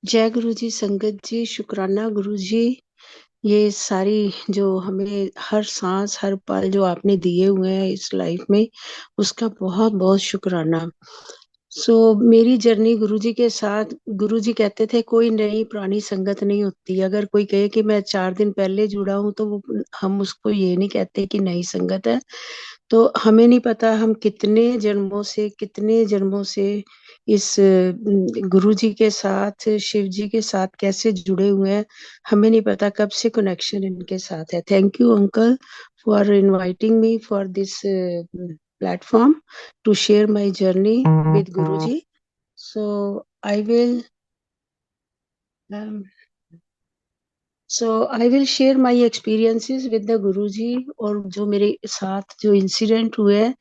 जय गुरु जी, संगत जी, शुक्राना गुरु जी। ये सारी जो हमें हर सांस हर पल जो आपने दिए हुए हैं इस लाइफ में, उसका बहुत बहुत शुक्राना। मेरी जर्नी गुरु जी के साथ, गुरु जी कहते थे कोई नई पुरानी संगत नहीं होती। अगर कोई कहे कि मैं 4 दिन पहले जुड़ा हूं तो वो हम उसको ये नहीं कहते कि नई संगत है। तो हमें नहीं पता हम कितने जन्मों से इस गुरु जी के साथ, शिव जी के साथ कैसे जुड़े हुए हैं। हमें नहीं पता कब से कनेक्शन इनके साथ है। Thank you uncle for inviting me for this platform to share my journey with Guruji. So I will um, I will share my experiences with the Guruji। और जो मेरे साथ जो इंसिडेंट हुए हैं,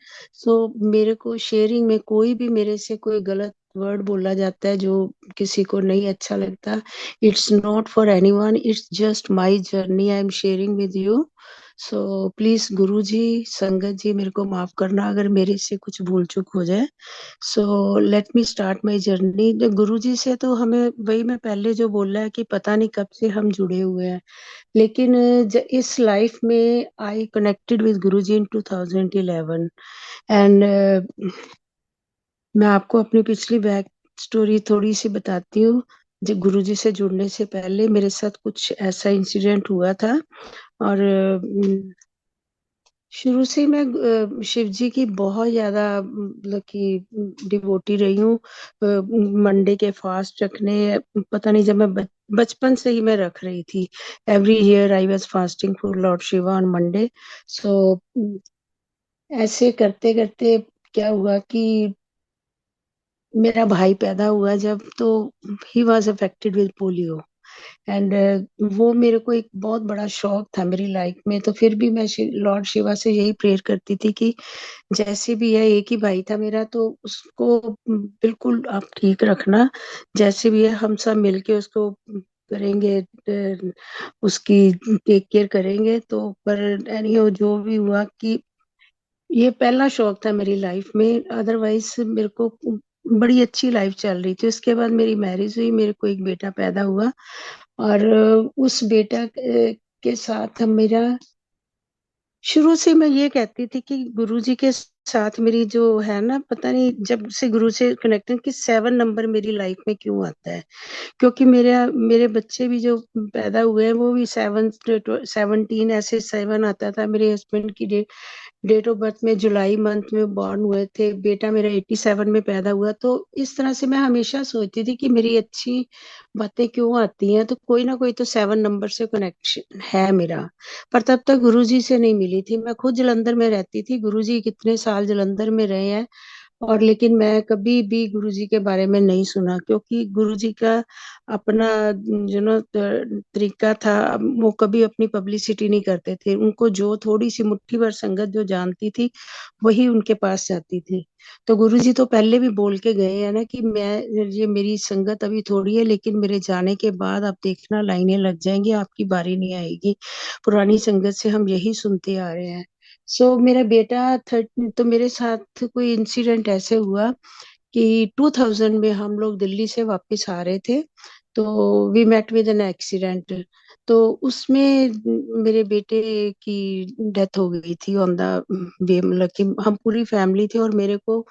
मेरे को शेयरिंग में कोई भी मेरे से कोई गलत वर्ड बोला जाता है जो किसी को नहीं अच्छा लगता, it's not for anyone, it's just my journey I am sharing with you. Please Guruji, Sangat ji, मेरे को माफ करना अगर मेरे से कुछ भूल चूक हो जाए। Let me start my journey. गुरु जी से तो हमें, वही मैं पहले जो बोला है कि पता नहीं कब से हम जुड़े हुए हैं। लेकिन इस लाइफ में I connected with Guru ji in 2011। And मैं आपको अपनी पिछली बैक स्टोरी थोड़ी सी बताती हूँ। जब गुरु जी से जुड़ने से पहले मेरे साथ कुछ ऐसा इंसिडेंट हुआ था। और शुरू से मैं शिव जी की बहुत ज्यादा मतलब कि डिवोटी रही हूँ। मंडे के फास्ट रखने, पता नहीं, जब मैं बचपन से ही मैं रख रही थी। Every year I was fasting for lord Shiva on Monday. So ऐसे करते करते क्या हुआ कि मेरा भाई पैदा हुआ जब, तो he was affected with polio. And वो मेरे को एक बहुत बड़ा शौक था मेरी लाइफ में। तो फिर भी मैं लॉर्ड शिवा से यही प्रेयर करती थी कि जैसे भी है, एक ही भाई था मेरा, तो उसको बिल्कुल आप ठीक रखना। जैसे भी है हम सब मिलके उसको करेंगे, उसकी टेक केयर करेंगे। तो पर एनी जो भी हुआ कि ये पहला शौक था मेरी लाइफ में। अदरवाइज मेरे को बड़ी अच्छी लाइफ चल रही थी। उसके बाद मेरी मैरिज हुई, मेरे को एक बेटा पैदा हुआ। और उस बेटा के साथ हम मेरा, शुरू से मैं ये कहती थी कि गुरुजी के साथ मेरी जो है ना, पता नहीं जब से गुरु से कनेक्टेड कि 7 नंबर मेरी लाइफ में क्यों आता है। क्योंकि मेरे बच्चे भी जो पैदा हुए हैं वो भी 17 ऐसे 7 आता था। मेरे हस्बैंड की डेट ऑफ बर्थ में जुलाई मंथ में बॉर्न हुए थे। बेटा मेरा 87 में पैदा हुआ। तो इस तरह से मैं हमेशा सोचती थी कि मेरी अच्छी बातें क्यों आती हैं, तो कोई ना कोई तो 7 नंबर से कनेक्शन है मेरा। पर तब तक गुरुजी से नहीं मिली थी। मैं खुद जलंधर में रहती थी, गुरुजी कितने साल जलंधर में रहे हैं। और लेकिन मैं कभी भी गुरुजी के बारे में नहीं सुना, क्योंकि गुरुजी का अपना जो ना तरीका था। वो कभी अपनी पब्लिसिटी नहीं करते थे। उनको जो थोड़ी सी मुट्ठी भर संगत जो जानती थी वही उनके पास जाती थी। तो गुरुजी तो पहले भी बोल के गए हैं ना कि मैं, ये मेरी संगत अभी थोड़ी है, लेकिन मेरे जाने के बाद आप देखना लाइनें लग जाएंगी, आपकी बारी नहीं आएगी। पुरानी संगत से हम यही सुनते आ रहे हैं। मेरा बेटा तो मेरे साथ कोई इंसिडेंट ऐसे हुआ कि 2000 में हम लोग दिल्ली से वापस आ रहे थे। तो we met with an accident. तो उसमें मेरे बेटे की डेथ हो गई थी ऑन द वे। मतलब कि हम पूरी फैमिली थे, और मेरे को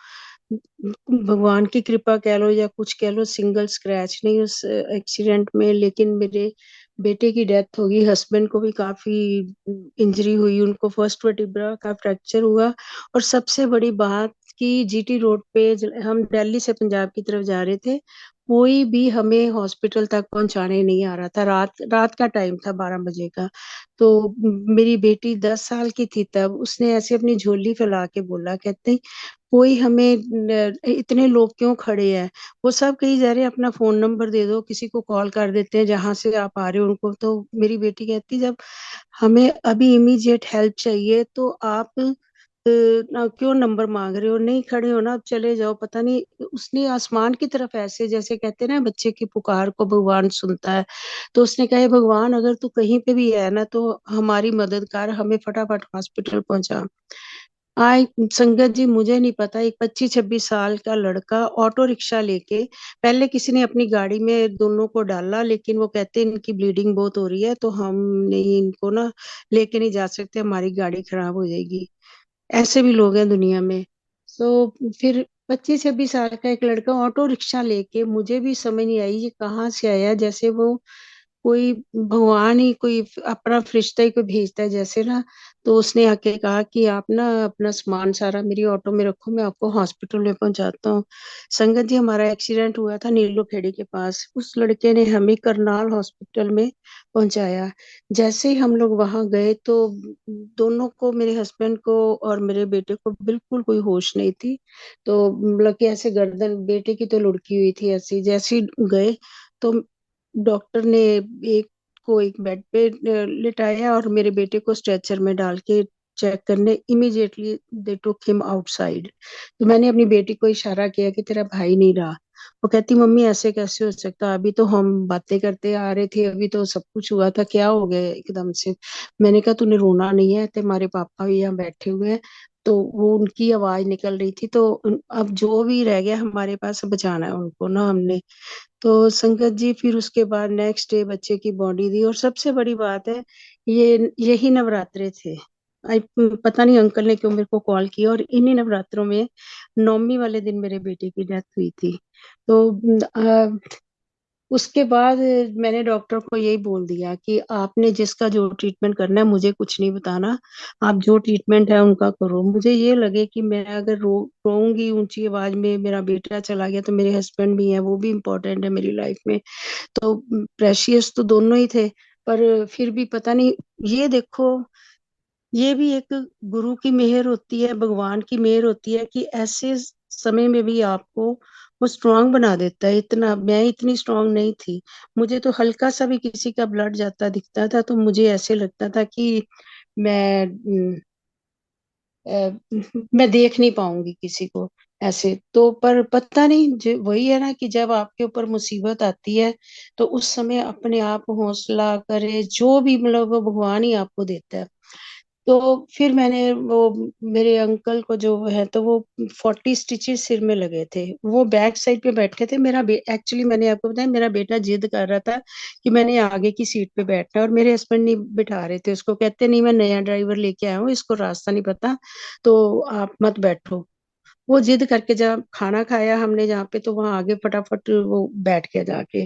भगवान की कृपा कह लो या कुछ कह लो, सिंगल स्क्रैच नहीं उस एक्सीडेंट में। लेकिन मेरे बेटे की डेथ होगी। हस्बैंड को भी काफी इंजरी हुई, उनको फर्स्ट वर्टिब्रा का फ्रैक्चर हुआ। और सबसे बड़ी बात कि जीटी रोड पे हम दिल्ली से पंजाब की तरफ जा रहे थे, कोई भी हमें हॉस्पिटल तक पहुंचाने नहीं आ रहा था। रात रात का टाइम था, 12 बजे का। तो मेरी बेटी 10 साल की थी तब। उसने ऐसे अपनी झोली फैला के बोला, कहते कोई हमें इतने लोग क्यों खड़े हैं, वो सब कही जा रहे हैं अपना फोन नंबर दे दो, किसी को कॉल कर देते हैं जहां से आप आ रहे हो उनको। तो मेरी बेटी कहती जब हमें अभी इमीडिएट हेल्प चाहिए तो आप क्यों नंबर मांग रहे हो, नहीं खड़े हो ना, अब चले जाओ। पता नहीं उसने आसमान की तरफ ऐसे, जैसे कहते हैं ना बच्चे की पुकार को भगवान सुनता है। तो उसने कहा, "हे भगवान, अगर तू कहीं पे भी है ना तो हमारी मदद कर, हमें फटाफट हॉस्पिटल पहुंचा।" आय संगत जी, मुझे नहीं पता, एक 25-26 साल का लड़का ऑटो रिक्शा लेके, पहले किसी ने अपनी गाड़ी में दोनों को डाला, लेकिन वो कहते इनकी ब्लीडिंग बहुत हो रही है तो हम नहीं, इनको ना लेके नहीं जा सकते, हमारी गाड़ी खराब हो जाएगी। ऐसे भी लोग हैं दुनिया में। तो फिर 25-26 साल का एक लड़का ऑटो रिक्शा लेके, मुझे भी समझ नहीं आई ये कहाँ से आया, जैसे वो कोई भगवान ही कोई अपना फरिश्ता ही कोई भेजता है जैसे ना। तो उसने आके कहा कि आप ना अपना सामान सारा मेरी ऑटो में रखो, मैं आपको हॉस्पिटल में पहुंचाता हूँ। संगत जी, हमारा एक्सीडेंट हुआ था नीलो खेड़ी के पास, उस लड़के ने हमें करनाल हॉस्पिटल में पहुंचाया। जैसे ही हम लोग वहां गए तो दोनों को, मेरे हस्बैंड को और मेरे बेटे को, बिल्कुल कोई होश नहीं थी। तो मतलब कि ऐसे गर्दन बेटे की तो लुढ़की हुई थी ऐसी, जैसे ही गए तो डॉक्टर ने एक को एक बेड पे लिटाया और मेरे बेटे को स्ट्रेचर में डाल के चेक करने, इमीडिएटली दे टुक हिम आउटसाइड। तो मैंने अपनी बेटी को इशारा किया कि तेरा भाई नहीं रहा। वो कहती मम्मी ऐसे कैसे हो सकता, अभी तो हम बातें करते आ रहे थे, अभी तो सब कुछ हुआ था, क्या हो गया एकदम से। मैंने कहा तूने रोना नहीं है, तुम्हारे पापा भी यहाँ बैठे हुए हैं। तो वो उनकी आवाज निकल रही थी, तो अब जो भी रह गया हमारे पास बचाना है उनको ना हमने। तो संगत जी, फिर उसके बाद नेक्स्ट डे बच्चे की बॉडी दी, और सबसे बड़ी बात है, यही नवरात्रे थे। आई पता नहीं अंकल ने क्यों मेरे को कॉल किया, और इन्हीं नवरात्रों में नौमी वाले दिन मेरे बेटे की डेथ हुई थी। तो उसके बाद मैंने डॉक्टर को यही बोल दिया कि आपने जिसका जो ट्रीटमेंट करना है मुझे कुछ नहीं बताना, आप जो ट्रीटमेंट है उनका करो। मुझे ये लगे कि मैं अगर रोऊंगी ऊंची आवाज में, मेरा बेटा चला गया, तो मेरे हस्बैंड भी हैं, वो भी इम्पोर्टेंट है मेरी लाइफ में। तो प्रेशियस तो दोनों ही थे, पर फिर भी पता नहीं, ये देखो, ये भी एक गुरु की मेहर होती है, भगवान की मेहर होती है कि ऐसे समय में भी आपको वो स्ट्रांग बना देता है। इतना मैं इतनी स्ट्रांग नहीं थी। मुझे तो हल्का सा भी किसी का ब्लड जाता दिखता था तो मुझे ऐसे लगता था कि मैं मैं देख नहीं पाऊंगी किसी को ऐसे। तो पर पता नहीं, जो वही है ना कि जब आपके ऊपर मुसीबत आती है तो उस समय अपने आप हौसला करे, जो भी मतलब वो भगवान ही आपको देता है। तो फिर मैंने वो, मेरे अंकल को जो है तो वो 40 स्टिचेस सिर में लगे थे, वो बैक साइड पे बैठे थे। एक्चुअली मैंने आपको बताया, मेरा बेटा जिद कर रहा था कि मैंने आगे की सीट पे बैठना है, और मेरे हस्बैंड नहीं बिठा रहे थे उसको, कहते नहीं मैं नया ड्राइवर लेके आया हूँ, इसको रास्ता नहीं पता, तो आप मत बैठो। वो जिद करके जब खाना खाया हमने जहाँ पे, तो वहां आगे फटाफट वो बैठ गया जाके।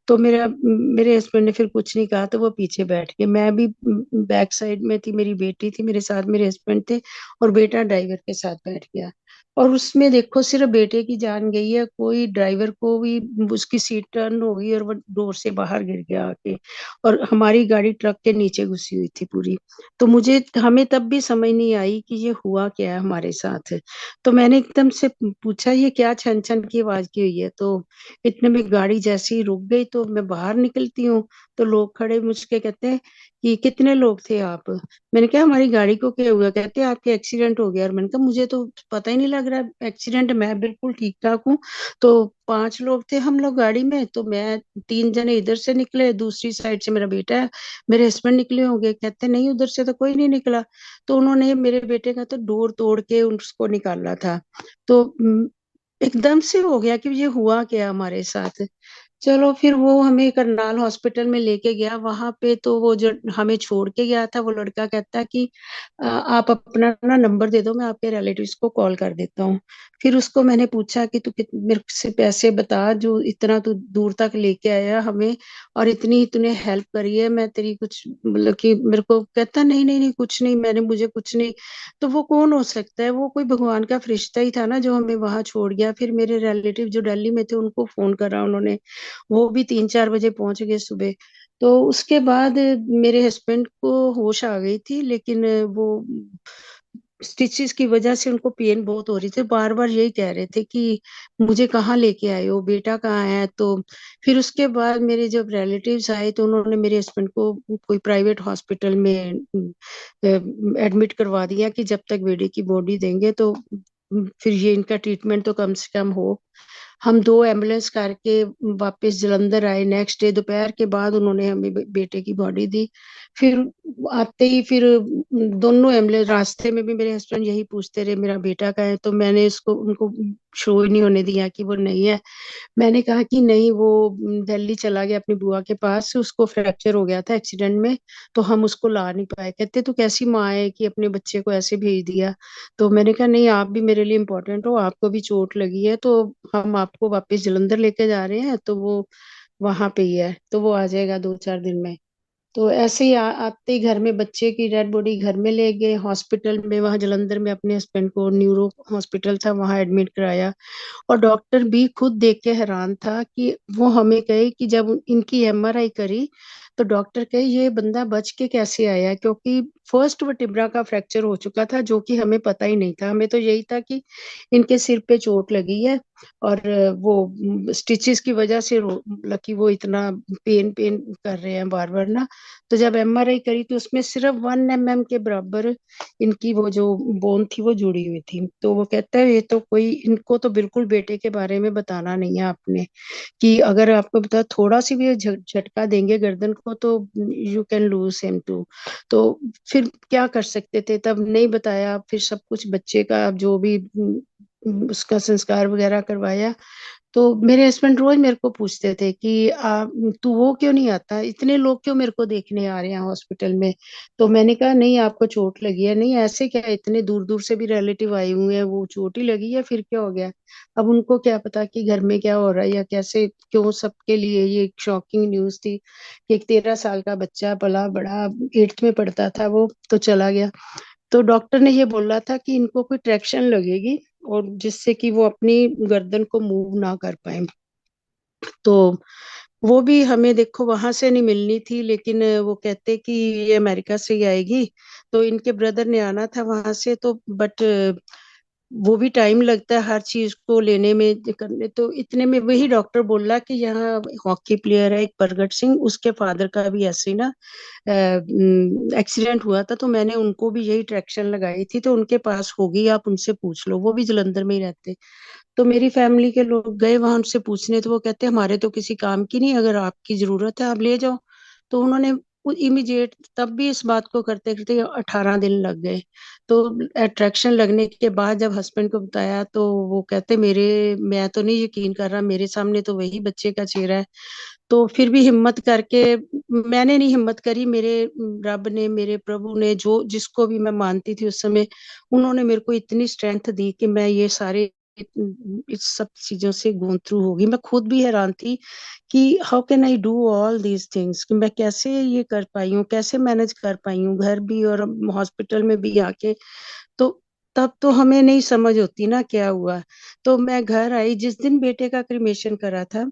तो मेरे हस्बैंड ने फिर कुछ नहीं कहा, तो वो पीछे बैठ गए। मैं भी बैक साइड में थी, मेरी बेटी थी मेरे साथ, मेरे हस्बैंड थे, और बेटा ड्राइवर के साथ बैठ गया। और उसमें देखो सिर्फ बेटे की जान गई है, कोई ड्राइवर को भी, उसकी सीट टर्न हो गई और वो डोर से बाहर गिर गया आके, और हमारी गाड़ी ट्रक के नीचे घुसी हुई थी पूरी। तो मुझे, हमें तब भी समझ नहीं आई कि ये हुआ क्या है हमारे साथ। तो मैंने एकदम से पूछा ये क्या छन छन की आवाज की हुई है। तो इतने में गाड़ी जैसे ही रुक गई तो मैं बाहर निकलती हूँ, तो लोग खड़े मुझके कहते हैं कि कितने लोग थे आप। मैंने कहा हमारी गाड़ी को क्या हुआ, कहते हैं आपके एक्सीडेंट हो गया। और मैंने कहा मुझे तो पता ही नहीं लग रहा एक्सीडेंट, मैं बिल्कुल ठीक ठाक हूँ। तो 5 लोग थे हम लोग गाड़ी में, तो मैं 3 जने इधर से निकले, दूसरी साइड से मेरा बेटा है, मेरे हस्बैंड निकले होंगे, कहते नहीं उधर से तो कोई नहीं निकला। तो उन्होंने मेरे बेटे का तो डोर तोड़ के उसको निकाला था। तो एकदम से हो गया कि ये हुआ क्या हमारे साथ। चलो फिर वो हमें करनाल हॉस्पिटल में लेके गया, वहां पे तो वो जो हमें छोड़ के गया था वो लड़का कहता कि आप अपना ना नंबर दे दो, मैं आपके रिलेटिव्स को कॉल कर देता हूँ। फिर उसको मैंने पूछा कि तू मेरे से पैसे बता, जो इतना तू दूर तक लेके आया हमें, और इतनी तूने हेल्प करी है, मैं तेरी कुछ मतलब कि, मेरे को कहता नहीं नहीं नहीं कुछ नहीं, मैंने मुझे कुछ नहीं। तो वो कौन हो सकता है, वो कोई भगवान का फरिश्ता ही था ना जो हमें वहां छोड़ गया। फिर मेरे रिलेटिव जो दिल्ली में थे उनको फोन करा उन्होंने, वो भी 3-4 बजे पहुंच गए सुबह। तो उसके बाद मेरे हस्बैंड को होश आ गई थी, लेकिन वो स्टिचेस की वजह से उनको पेन बहुत हो रही थी, बार बार यही कह रहे थे कि मुझे कहाँ लेके आए हो, बेटा कहाँ है। तो फिर उसके बाद मेरे जब रिलेटिव्स आए तो उन्होंने मेरे हस्बैंड को कोई प्राइवेट हॉस्पिटल में एडमिट करवा दिया कि जब तक बेटे की बॉडी देंगे तो फिर ये इनका ट्रीटमेंट तो कम से कम हो। हम दो एम्बुलेंस करके वापस जलंधर आए। नेक्स्ट डे दोपहर के बाद उन्होंने हमें बेटे की बॉडी दी। फिर आते ही फिर दोनों एम्बुलेंस, रास्ते में भी मेरे हस्बैंड यही पूछते रहे मेरा बेटा का है, तो मैंने इसको उनको शो ही नहीं होने दिया कि वो नहीं है। मैंने कहा कि नहीं, वो दिल्ली चला गया अपनी बुआ के पास, उसको फ्रैक्चर हो गया था एक्सीडेंट में, तो हम उसको ला नहीं पाए। कहते तू कैसी माँ है कि अपने बच्चे को ऐसे भेज दिया। तो मैंने कहा नहीं, आप भी मेरे लिए इम्पोर्टेंट हो, आपको भी चोट लगी है, तो हम आपको वापस जलंधर लेके जा रहे हैं, तो वो वहां पे ही है, तो वो आ जाएगा 2-4 दिन में। तो ऐसे ही आते ही घर में बच्चे की डेड बॉडी घर में ले गए, हॉस्पिटल में वहां जलंधर में अपने हस्बैंड को, न्यूरो हॉस्पिटल था वहां एडमिट कराया। और डॉक्टर भी खुद देख के हैरान था कि वो हमें कहे कि जब इनकी एमआरआई करी तो डॉक्टर कहे ये बंदा बच के कैसे आया, क्योंकि फर्स्ट वर्टिब्रा का फ्रैक्चर हो चुका था, जो कि हमें पता ही नहीं था। हमें तो यही था कि इनके सिर पे चोट लगी है और वो स्टिचेस की वजह से लकी वो इतना पेन पेन कर रहे हैं बार बार ना। तो जब एमआरआई करी तो उसमें सिर्फ 1 mm के बराबर इनकी वो जो बोन थी वो जुड़ी हुई थी। तो वो कहता है ये तो कोई, इनको तो बिल्कुल बेटे के बारे में बताना नहीं है आपने, कि अगर आपको पता थोड़ा सी भी झटका देंगे गर्दन को तो you can lose him too. तो फिर क्या कर सकते थे, तब नहीं बताया। फिर सब कुछ बच्चे का जो भी उसका संस्कार वगैरह करवाया। तो मेरे हस्बैंड रोज मेरे को पूछते थे कि तू वो क्यों नहीं आता, इतने लोग क्यों मेरे को देखने आ रहे हैं हॉस्पिटल में। तो मैंने कहा नहीं, आपको चोट लगी है। नहीं ऐसे क्या, इतने दूर दूर से भी रिलेटिव आए हुए हैं, वो चोट ही लगी है, फिर क्या हो गया। अब उनको क्या पता कि घर में क्या हो रहा है या कैसे क्यों। सबके लिए ये एक शॉकिंग न्यूज थी कि एक 13 साल का बच्चा, पला बड़ा, 8th में पढ़ता था वो, तो चला गया। तो डॉक्टर ने ये बोला था कि इनको कोई ट्रैक्शन लगेगी और जिससे कि वो अपनी गर्दन को मूव ना कर पाए। तो वो भी हमें देखो वहां से नहीं मिलनी थी, लेकिन वो कहते कि ये अमेरिका से ही आएगी। तो इनके ब्रदर ने आना था वहां से, तो बट वो भी टाइम लगता है हर चीज को लेने में करने। तो इतने में वही डॉक्टर बोला कि यहाँ हॉकी प्लेयर है एक प्रगट सिंह, उसके फादर का भी ऐसे ही ना एक्सीडेंट हुआ था, तो मैंने उनको भी यही ट्रैक्शन लगाई थी, तो उनके पास होगी, आप उनसे पूछ लो, वो भी जलंधर में ही रहते। तो मेरी फैमिली के लोग गए वहां उनसे पूछने, तो वो कहते हमारे तो किसी काम की नहीं, अगर आपकी जरूरत है आप ले जाओ। तो उन्होंने इमीडिएट, तब भी इस बात को करते करते 18 दिन लग गए। तो अट्रैक्शन लगने के बाद जब हस्बैंड को बताया तो वो कहते मेरे, मैं तो नहीं यकीन कर रहा, मेरे सामने तो वही बच्चे का चेहरा है। तो फिर भी हिम्मत करके, मैंने नहीं हिम्मत करी, मेरे रब ने, मेरे प्रभु ने, जो जिसको भी मैं मानती थी उस समय, उन्होंने मेरे को इतनी स्ट्रेंथ दी कि मैं ये सारे इस सब चीजों से गो थ्रू होगी। मैं खुद भी हैरान थी कि how can I do all these things, कि मैं कैसे ये कर पाई हूँ, कैसे मैनेज कर पाई हूँ, घर भी और हॉस्पिटल में भी आके। तो तब तो हमें नहीं समझ होती ना क्या हुआ। तो मैं घर आई जिस दिन बेटे का क्रिमेशन करा था,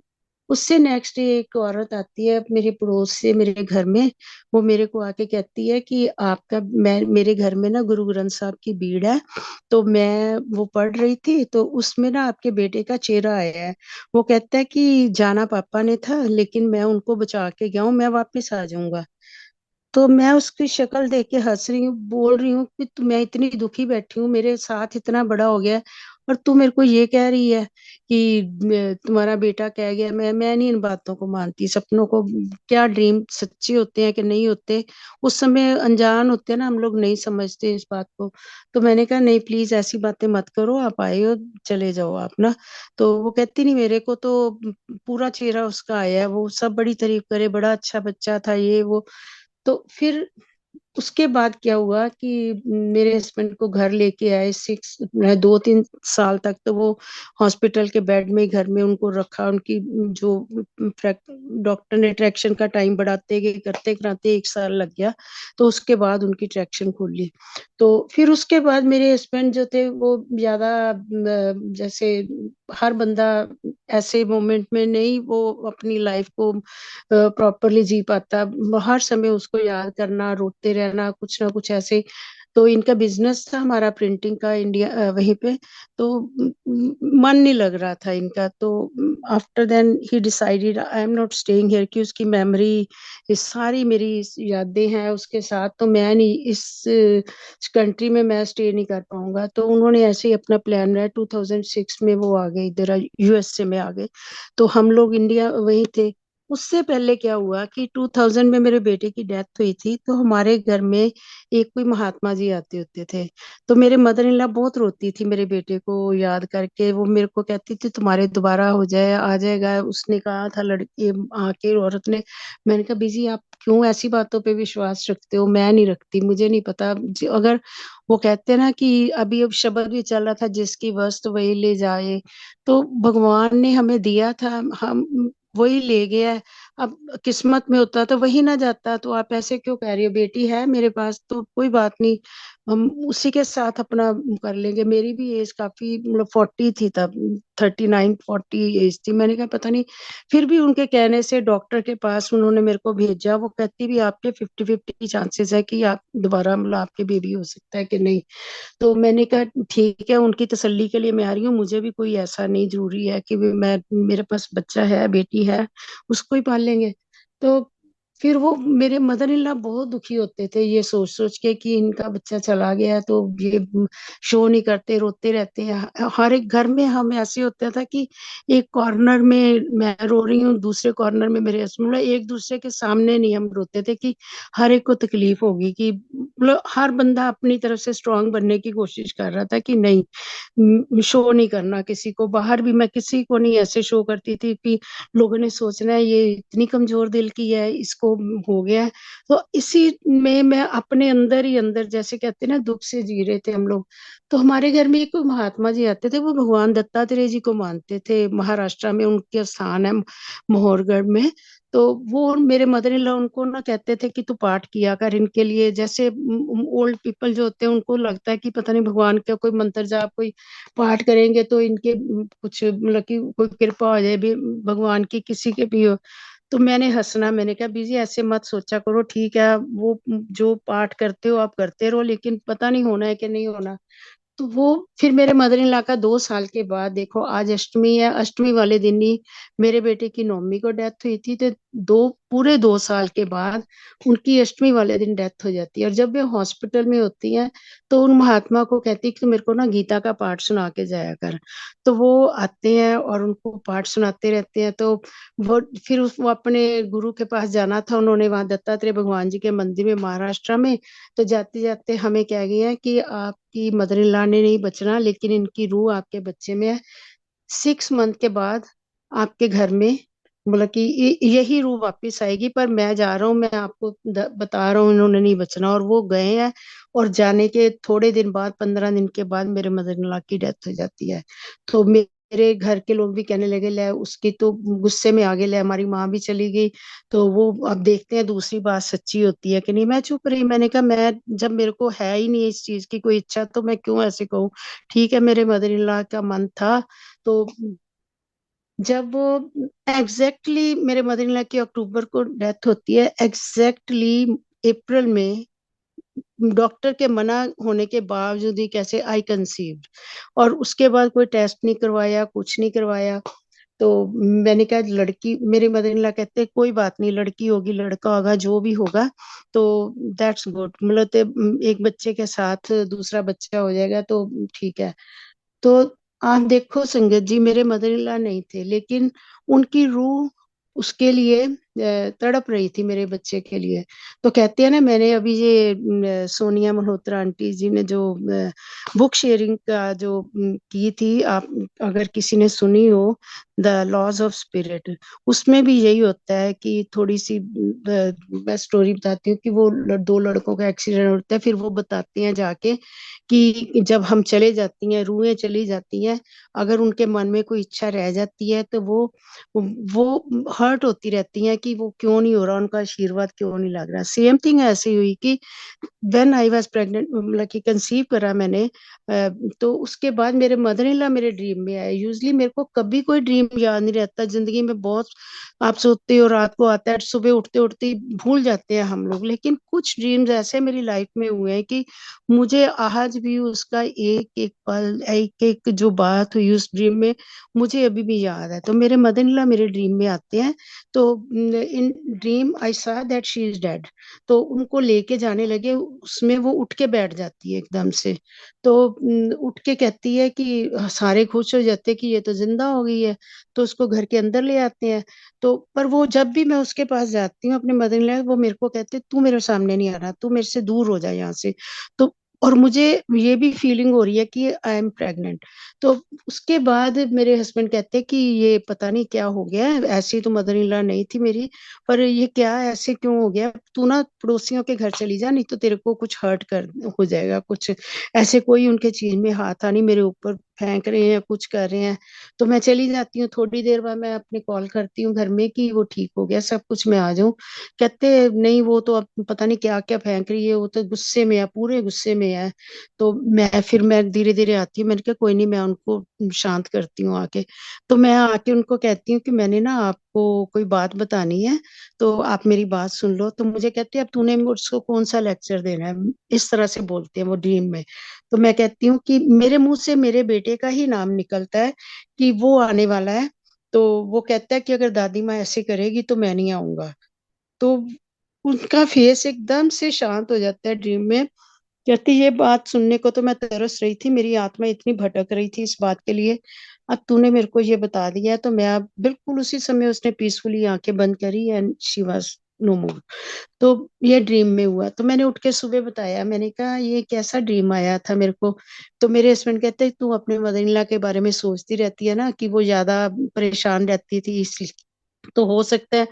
उससे नेक्स्ट डे एक औरत आती है मेरे पड़ोस से मेरे घर में। वो मेरे को आके कहती है कि आपका, मैं मेरे घर में ना गुरु ग्रंथ साहब की भीड़ है, तो मैं वो पढ़ रही थी तो उसमें ना आपके बेटे का चेहरा आया है। वो कहता है कि जाना पापा ने था लेकिन मैं उनको बचा के गया हूँ, मैं वापस आ जाऊंगा। तो मैं उसकी शक्ल देख के हंस रही हूँ, बोल रही हूँ कि मैं इतनी दुखी बैठी हूँ, मेरे साथ इतना बड़ा हो गया है, और तू मेरे को ये कह रही है कि तुम्हारा बेटा कह गया। मैं नहीं इन बातों को मानती, सपनों को, क्या ड्रीम सच्चे होते हैं कि नहीं होते, उस समय अनजान होते हैं ना हम लोग, नहीं समझते इस बात को। तो मैंने कहा नहीं प्लीज ऐसी बातें मत करो, आप आए हो, चले जाओ आप ना। तो वो कहती नहीं, मेरे को तो पूरा चेहरा उसका आया है, वो सब बड़ी तारीफ करे, बड़ा अच्छा बच्चा था ये वो। तो फिर उसके बाद क्या हुआ कि मेरे हस्बैंड को घर लेके आए, 2-3 साल तक तो वो हॉस्पिटल के बेड में, घर में उनको रखा। उनकी जो डॉक्टर ने ट्रैक्शन का टाइम बढ़ाते गए, करते कराते 1 साल लग गया। तो उसके बाद उनकी ट्रैक्शन खोली। तो फिर उसके बाद मेरे हस्बैंड जो थे वो ज्यादा जैसे हर बंदा ऐसे मोमेंट में नहीं वो अपनी लाइफ को प्रॉपरली जी पाता, हर समय उसको याद करना, रोते रहना, कुछ ना कुछ ऐसे। तो इनका बिजनेस था हमारा प्रिंटिंग का इंडिया वहीं पे। तो मन नहीं लग रहा था इनका। तो after then he decided I am not staying here, कि उसकी मेमोरी, ये सारी मेरी यादें हैं उसके साथ, तो मैं नहीं इस कंट्री में मैं स्टे नहीं कर पाऊंगा। तो उन्होंने ऐसे ही अपना प्लान बनाया, 2006 में वो आ गए इधर, यूएसए में आ गए। तो हम लोग इंडिया वहीं थे। उससे पहले क्या हुआ कि 2000 में मेरे बेटे की डेथ हुई थी, तो हमारे घर में एक कोई महात्मा जी आते होते थे। तो मेरे मदर इन लॉ बहुत रोती थी मेरे बेटे को याद करके। वो मेरे को कहती थी तुम्हारे दोबारा हो जाए, आ जाएगा, उसने कहा था लड़की आके औरत ने। मैंने कहा बीजी आप क्यों ऐसी बातों पे विश्वास रखते हो? मैं नहीं रखती, मुझे नहीं पता। अगर वो कहते हैं ना कि अभी अब शब्द भी चल रहा था, जिसकी वस्तु वही ले जाए, तो भगवान ने हमें दिया था, हम वही ले गया है। अब किस्मत में होता तो वही ना जाता। तो आप ऐसे क्यों कह रही हो? बेटी है मेरे पास तो कोई बात नहीं, हम उसी के साथ अपना कर लेंगे। मेरी भी एज काफी, मतलब 40 थी तब, 39-40 एज थी। मैंने कहा पता नहीं, फिर भी उनके कहने से डॉक्टर के पास उन्होंने मेरे को भेजा। वो कहती भी आपके 50-50 चांसेस है कि आप दोबारा, मतलब आपके बेबी हो सकता है कि नहीं। तो मैंने कहा ठीक है, उनकी तसल्ली के लिए मैं आ रही हूँ, मुझे भी कोई ऐसा नहीं जरूरी है कि मैं, मेरे पास बच्चा है, बेटी है, उसको ही पाल लेंगे। तो फिर वो मेरे मदर इन लॉ बहुत दुखी होते थे ये सोच सोच के कि इनका बच्चा चला गया, तो ये शो नहीं करते, रोते रहते हैं। हर एक घर में हम ऐसे होता था कि एक कॉर्नर में मैं रो रही हूँ, दूसरे कॉर्नर में मेरे हस्बैंड, मतलब एक दूसरे के सामने नहीं हम रोते थे कि हर एक को तकलीफ होगी, कि मतलब हर बंदा अपनी तरफ से स्ट्रांग बनने की कोशिश कर रहा था कि नहीं, शो नहीं करना किसी को। बाहर भी मैं किसी को नहीं ऐसे शो करती थी कि लोगों ने सोचना है ये इतनी कमजोर दिल की है, इसको हो गया है। तो इसी में मैं अपने अंदर ही अंदर, जैसे कहते हैं ना, दुख से जी रहे थे हम लोग। तो हमारे घर में एक महात्मा जी आते थे, वो भगवान दत्तात्रेय जी को मानते थे, महाराष्ट्र में उनके स्थान है मोहरगढ़ में। तो वो मेरे मदर इन लॉ उनको ना कहते थे कि तू पाठ किया कर इनके लिए। जैसे ओल्ड पीपल जो होते हैं उनको लगता है कि पता नहीं भगवान का कोई मंत्र जाप, कोई पाठ करेंगे तो इनके कुछ, मतलब कि कोई कृपा हो जाए भी भगवान की, किसी के भी हो। तो मैंने हंसना, मैंने कहा बीजी ऐसे मत सोचा करो, ठीक है वो जो पाठ करते हो आप करते रहो, लेकिन पता नहीं होना है कि नहीं होना। तो वो फिर मेरे मदर इन लॉ का 2 साल के बाद, देखो आज अष्टमी है, अष्टमी वाले दिन ही मेरे बेटे की नौमी को डेथ हुई थी। तो पूरे 2 साल के बाद उनकी अष्टमी वाले दिन डेथ हो जाती है। और जब वे हॉस्पिटल में होती हैं, तो उन महात्मा को कहती कि मेरे को ना गीता का पाठ सुना के जाया कर। तो वो आते हैं और उनको पाठ सुनाते रहते हैं। तो वो फिर वो अपने गुरु के पास जाना था, उन्होंने वहां दत्तात्रेय भगवान जी के मंदिर में महाराष्ट्र में। तो जाते जाते हमें कह गए हैं कि आपकी मदर इन लॉ ने नहीं बचना, लेकिन इनकी रूह आपके बच्चे में है। 6 मंथ के बाद आपके घर में, मतलब कि यही रूह वापिस आएगी। पर मैं जा रहा हूँ, मैं आपको बता रहा हूँ, इन्होंने नहीं बचना। और वो गए हैं। और जाने के थोड़े दिन बाद, 15 दिन के बाद, मेरे मदर इन लॉ की डेथ हो जाती है। तो मेरे घर के लोग भी कहने लगे, ले उसकी तो गुस्से में आ गए, ले हमारी माँ भी चली गई। तो वो अब देखते हैं दूसरी बात सच्ची होती है कि नहीं। मैं चुप रही, मैंने कहा मैं, जब मेरे को है ही नहीं इस चीज की कोई इच्छा, तो मैं क्यों ऐसे कहूँ। ठीक है, मेरे मदर इन लॉ का मन था। तो जब वो मेरे मदर इन लॉ की अक्टूबर को डेथ होती है, अप्रैल में डॉक्टर के मना होने के बावजूद ही कैसे आई कंसीव्ड। और उसके बाद कोई टेस्ट नहीं करवाया, कुछ नहीं करवाया। तो मैंने कहा लड़की, मेरे मदर इन लॉ कहते हैं कोई बात नहीं, लड़की होगी लड़का होगा जो भी होगा, तो दैट्स गुड, मतलब एक बच्चे के साथ दूसरा बच्चा हो जाएगा तो ठीक है। तो आप देखो संगत जी, मेरे मदर इन लॉ नहीं थे, लेकिन उनकी रूह उसके लिए तड़प रही थी मेरे बच्चे के लिए। तो कहते हैं ना, मैंने अभी ये सोनिया मल्होत्रा आंटी जी ने जो बुक शेयरिंग का जो की थी, आप अगर किसी ने सुनी हो, द लॉज ऑफ स्पिरिट, उसमें भी यही होता है कि थोड़ी सी मैं स्टोरी बताती हूँ कि वो दो लड़कों का एक्सीडेंट होता है। फिर वो बताती हैं जाके कि जब हम चले जाती हैं, रूहें चली जाती हैं, अगर उनके मन में कोई इच्छा रह जाती है तो वो हर्ट होती रहती हैं कि वो क्यों नहीं हो रहा, उनका आशीर्वाद क्यों नहीं लग रहा। सेम थिंग ऐसी हुई कि व्हेन आई वाज प्रेग्नेंट, मतलब कि कंसीव करा मैंने, तो उसके बाद मेरे मदर इन लॉ मेरे ड्रीम में आए। यूजली मेरे को कभी कोई ड्रीम याद नहीं रहता जिंदगी में, बहुत आप सोते हो रात को आता है, सुबह उठते उठते ही भूल जाते हैं हम लोग, लेकिन कुछ ड्रीम्स ऐसे मेरी लाइफ में हुए हैं कि मुझे आज भी उसका एक एक पल, एक एक जो बात हुई उस ड्रीम में मुझे अभी भी याद है। तो मेरे मदर इन लॉ मेरे ड्रीम में आते हैं, तो इन ड्रीम आई सा दैट शी इज डेड। तो उनको लेके जाने लगे, उसमें वो उठ के बैठ जाती है एकदम से। तो उठ के कहती है कि सारे खुश हो जाते हैं कि ये तो जिंदा हो गई है, तो उसको घर के अंदर ले आते हैं। तो पर वो जब भी मैं उसके पास जाती हूँ अपने मदर इन लॉ, वो मेरे को कहते तू मेरे सामने नहीं आ रहा, तू मेरे से दूर हो जा यहाँ से। तो और मुझे ये भी फीलिंग हो रही है कि आई एम प्रेग्नेंट। तो उसके बाद मेरे हस्बैंड कहते हैं कि ये पता नहीं क्या हो गया है, ऐसी तो मदर इन लॉ नहीं थी मेरी, पर ये क्या ऐसे क्यों हो गया, तू ना पड़ोसियों के घर चली जा, नहीं तो तेरे को कुछ हर्ट कर हो जाएगा कुछ। ऐसे कोई उनके चीज में हाथ आनी मेरे ऊपर फेंक रहे हैं, कुछ कर रहे हैं। तो मैं चली जाती हूँ, थोड़ी देर बाद मैं अपने कॉल करती हूँ घर में कि वो ठीक हो गया सब कुछ, मैं आ जाऊं। कहते नहीं, वो तो अब पता नहीं क्या क्या फेंक रही है, वो तो गुस्से में है, पूरे गुस्से में है। तो मैं धीरे धीरे आती हूँ, मैंने कहा कोई नहीं, मैं उनको शांत करती हूँ आके। तो मैं आके उनको कहती हूँ कि मैंने ना आपको कोई बात बतानी है, तो आप मेरी बात सुन लो। तो मुझे कहती है अब तूने मुझको कौन सा लेक्चर देना है, इस तरह से बोलते हैं वो ड्रीम में। तो मैं कहती हूँ कि मेरे मुंह से मेरे बेटे का ही नाम निकलता है कि वो आने वाला है। तो वो कहता है कि अगर दादी माँ ऐसे करेगी तो मैं नहीं आऊंगा। तो उनका फेस एकदम से शांत हो जाता है ड्रीम में। कहती ये बात सुनने को तो मैं तरस रही थी, मेरी आत्मा इतनी भटक रही थी इस बात के लिए, अब तूने मेरे को ये बता दिया है। तो मैं अब बिल्कुल उसी समय उसने पीसफुली आंखें बंद करी एंड शी वाज नो मोर। तो ये ड्रीम में हुआ। तो मैंने उठ के सुबह बताया, मैंने कहा ये कैसा ड्रीम आया था मेरे को। तो मेरे हस्बैंड कहते तू अपने मदर इन लॉ के बारे में सोचती रहती है ना, कि वो ज्यादा परेशान रहती थी इसलिए, तो हो सकता है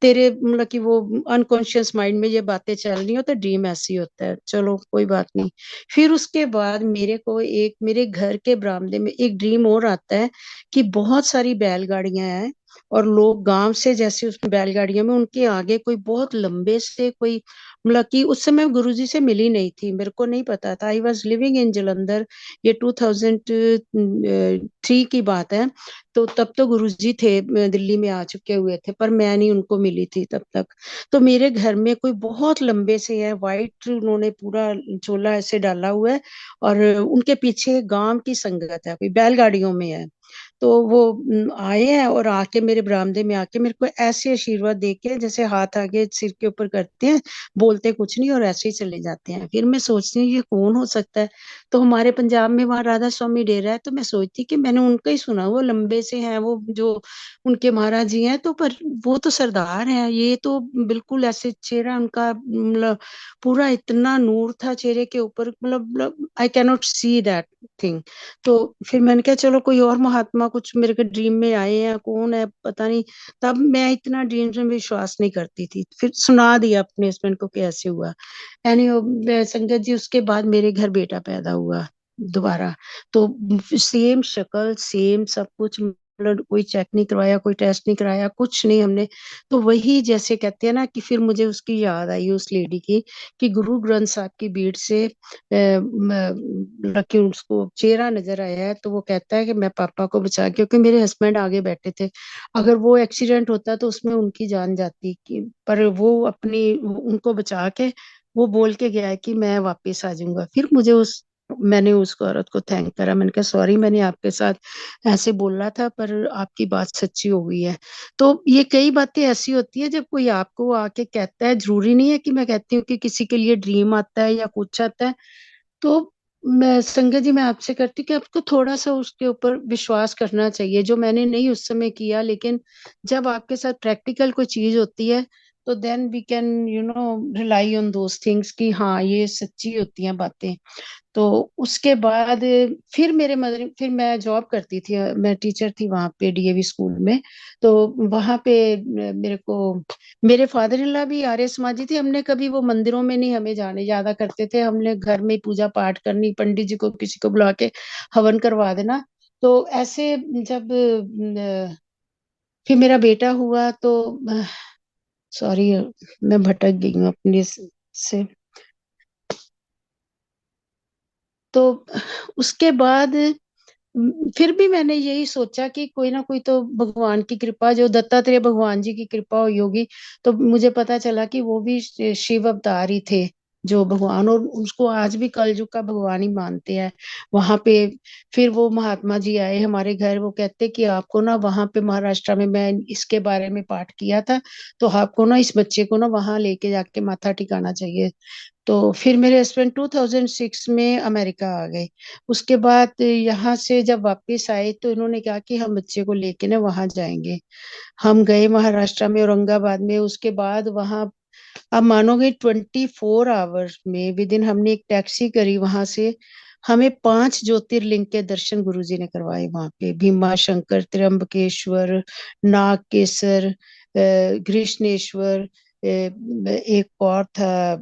तेरे मतलब कि वो अनकॉन्शियस माइंड में ये बातें चल रही हो, तो ड्रीम ऐसी होता है, चलो कोई बात नहीं। फिर उसके बाद मेरे को एक मेरे घर के बरामदे में एक ड्रीम और आता है कि बहुत सारी बैलगाड़ियां हैं, और लोग गांव से जैसे उस बैलगाड़ियों में उनके आगे कोई बहुत लंबे से कोई, मतलब कि उस समय गुरुजी से मिली नहीं थी, मेरे को नहीं पता था, I was living in Jalandhar, ये 2003 की बात है। तो तब तो गुरुजी थे, दिल्ली में आ चुके हुए थे, पर मैं नहीं उनको मिली थी तब तक। तो मेरे घर में कोई बहुत लंबे से है, वाइट उन्होंने पूरा चोला ऐसे डाला हुआ है, और उनके पीछे गांव की संगत है, कोई बैलगाड़ियों में है। तो वो आए हैं और आके मेरे बरामदे में आके मेरे को ऐसे आशीर्वाद दे के, जैसे हाथ आगे सिर के ऊपर करते हैं, बोलते कुछ नहीं और ऐसे ही चले जाते हैं। फिर मैं सोचती हूँ ये कौन हो सकता है। तो हमारे पंजाब में वहाँ राधा स्वामी डेरा है, तो मैं सोचती कि मैंने उनका ही सुना, वो लंबे से हैं, वो जो उनके महाराज जी हैं, तो पर वो तो सरदार हैं, ये तो बिल्कुल ऐसे चेहरा उनका, मतलब पूरा इतना नूर था चेहरे के ऊपर, मतलब I cannot see that thing. तो फिर मैंने कहा चलो कोई और महात्मा कुछ मेरे को ड्रीम में आए हैं, कौन है पता नहीं। तब मैं इतना ड्रीम्स में विश्वास नहीं करती थी, फिर सुना दिया अपने हस्बैंड को कैसे हुआ। एनी संगत जी, उसके बाद मेरे घर बेटा पैदा हुआ दोबारा। तो सेम शक्ल, सेम सब कुछ, मतलब कोई चेक नहीं करवाया, कोई टेस्ट नहीं कराया, कुछ नहीं हमने। तो वही जैसे कहते हैं ना कि फिर मुझे उसकी याद आई उस लेडी की, कि गुरु ग्रंथ साहब की भीड़ से कि उसको चेहरा नजर आया है, तो वो कहता है कि मैं पापा को बचा, क्योंकि मेरे हस्बैंड आगे बैठे थे, अगर वो एक्सीडेंट होता तो उसमें उनकी जान जाती कि, पर वो अपनी उनको बचा के वो बोल के गया है कि मैं वापस आ जाऊंगा। फिर मुझे उस मैंने उस औरत को थैंक करा, मैंने कहा सॉरी मैंने आपके साथ ऐसे बोला था, पर आपकी बात सच्ची हो गई है। तो ये कई बातें ऐसी होती है जब कोई आपको आके कहता है, जरूरी नहीं है कि मैं कहती हूँ कि किसी के लिए ड्रीम आता है या कुछ आता है। तो मैं संगत जी मैं आपसे करती हूँ कि आपको थोड़ा सा उसके ऊपर विश्वास करना चाहिए, जो मैंने नहीं उस समय किया, लेकिन जब आपके साथ प्रैक्टिकल कोई चीज होती है, तो then we can rely on those things कि हाँ ये सच्ची होती हैं बातें। तो उसके बाद फिर मैं जॉब करती थी, मैं टीचर थी वहां पे डीएवी स्कूल में। तो वहां पे मेरे को मेरे फादर इन लॉ भी आर्य समाजी थे, हमने कभी वो मंदिरों में नहीं हमें जाने ज्यादा करते थे, हमने घर में ही पूजा पाठ करनी, पंडित जी को किसी को बुला के हवन करवा देना। तो ऐसे जब फिर मेरा बेटा हुआ, तो सॉरी, मैं भटक गई हूँ अपने से। तो उसके बाद फिर भी मैंने यही सोचा कि कोई ना कोई तो भगवान की कृपा, जो दत्तात्रेय भगवान जी की कृपा हुई होगी। तो मुझे पता चला कि वो भी शिव अवतार ही थे, जो भगवान, और उसको आज भी कलयुग का भगवान ही मानते हैं वहां पे। फिर वो महात्मा जी आए हमारे घर, वो कहते कि आपको ना वहां पे महाराष्ट्र में, मैं इसके बारे में पाठ किया था, तो आपको ना इस बच्चे को ना वहां लेके जाके माथा टिकाना चाहिए। तो फिर मेरे हस्बैंड 2006 में अमेरिका आ गए। उसके बाद यहाँ से जब वापस आए तो इन्होंने कहा कि हम बच्चे को लेके ना वहां जाएंगे। हम गए महाराष्ट्र में, औरंगाबाद में। उसके बाद वहां, आप मानोगे, 24 आवर्स में विद इन हमने एक टैक्सी करी वहां से। हमें 5 ज्योतिर्लिंग के दर्शन गुरुजी ने करवाए वहां पे, भीमा शंकर, त्र्यंबकेश्वर, नागकेसर, घृष्णेश्वर, एक और था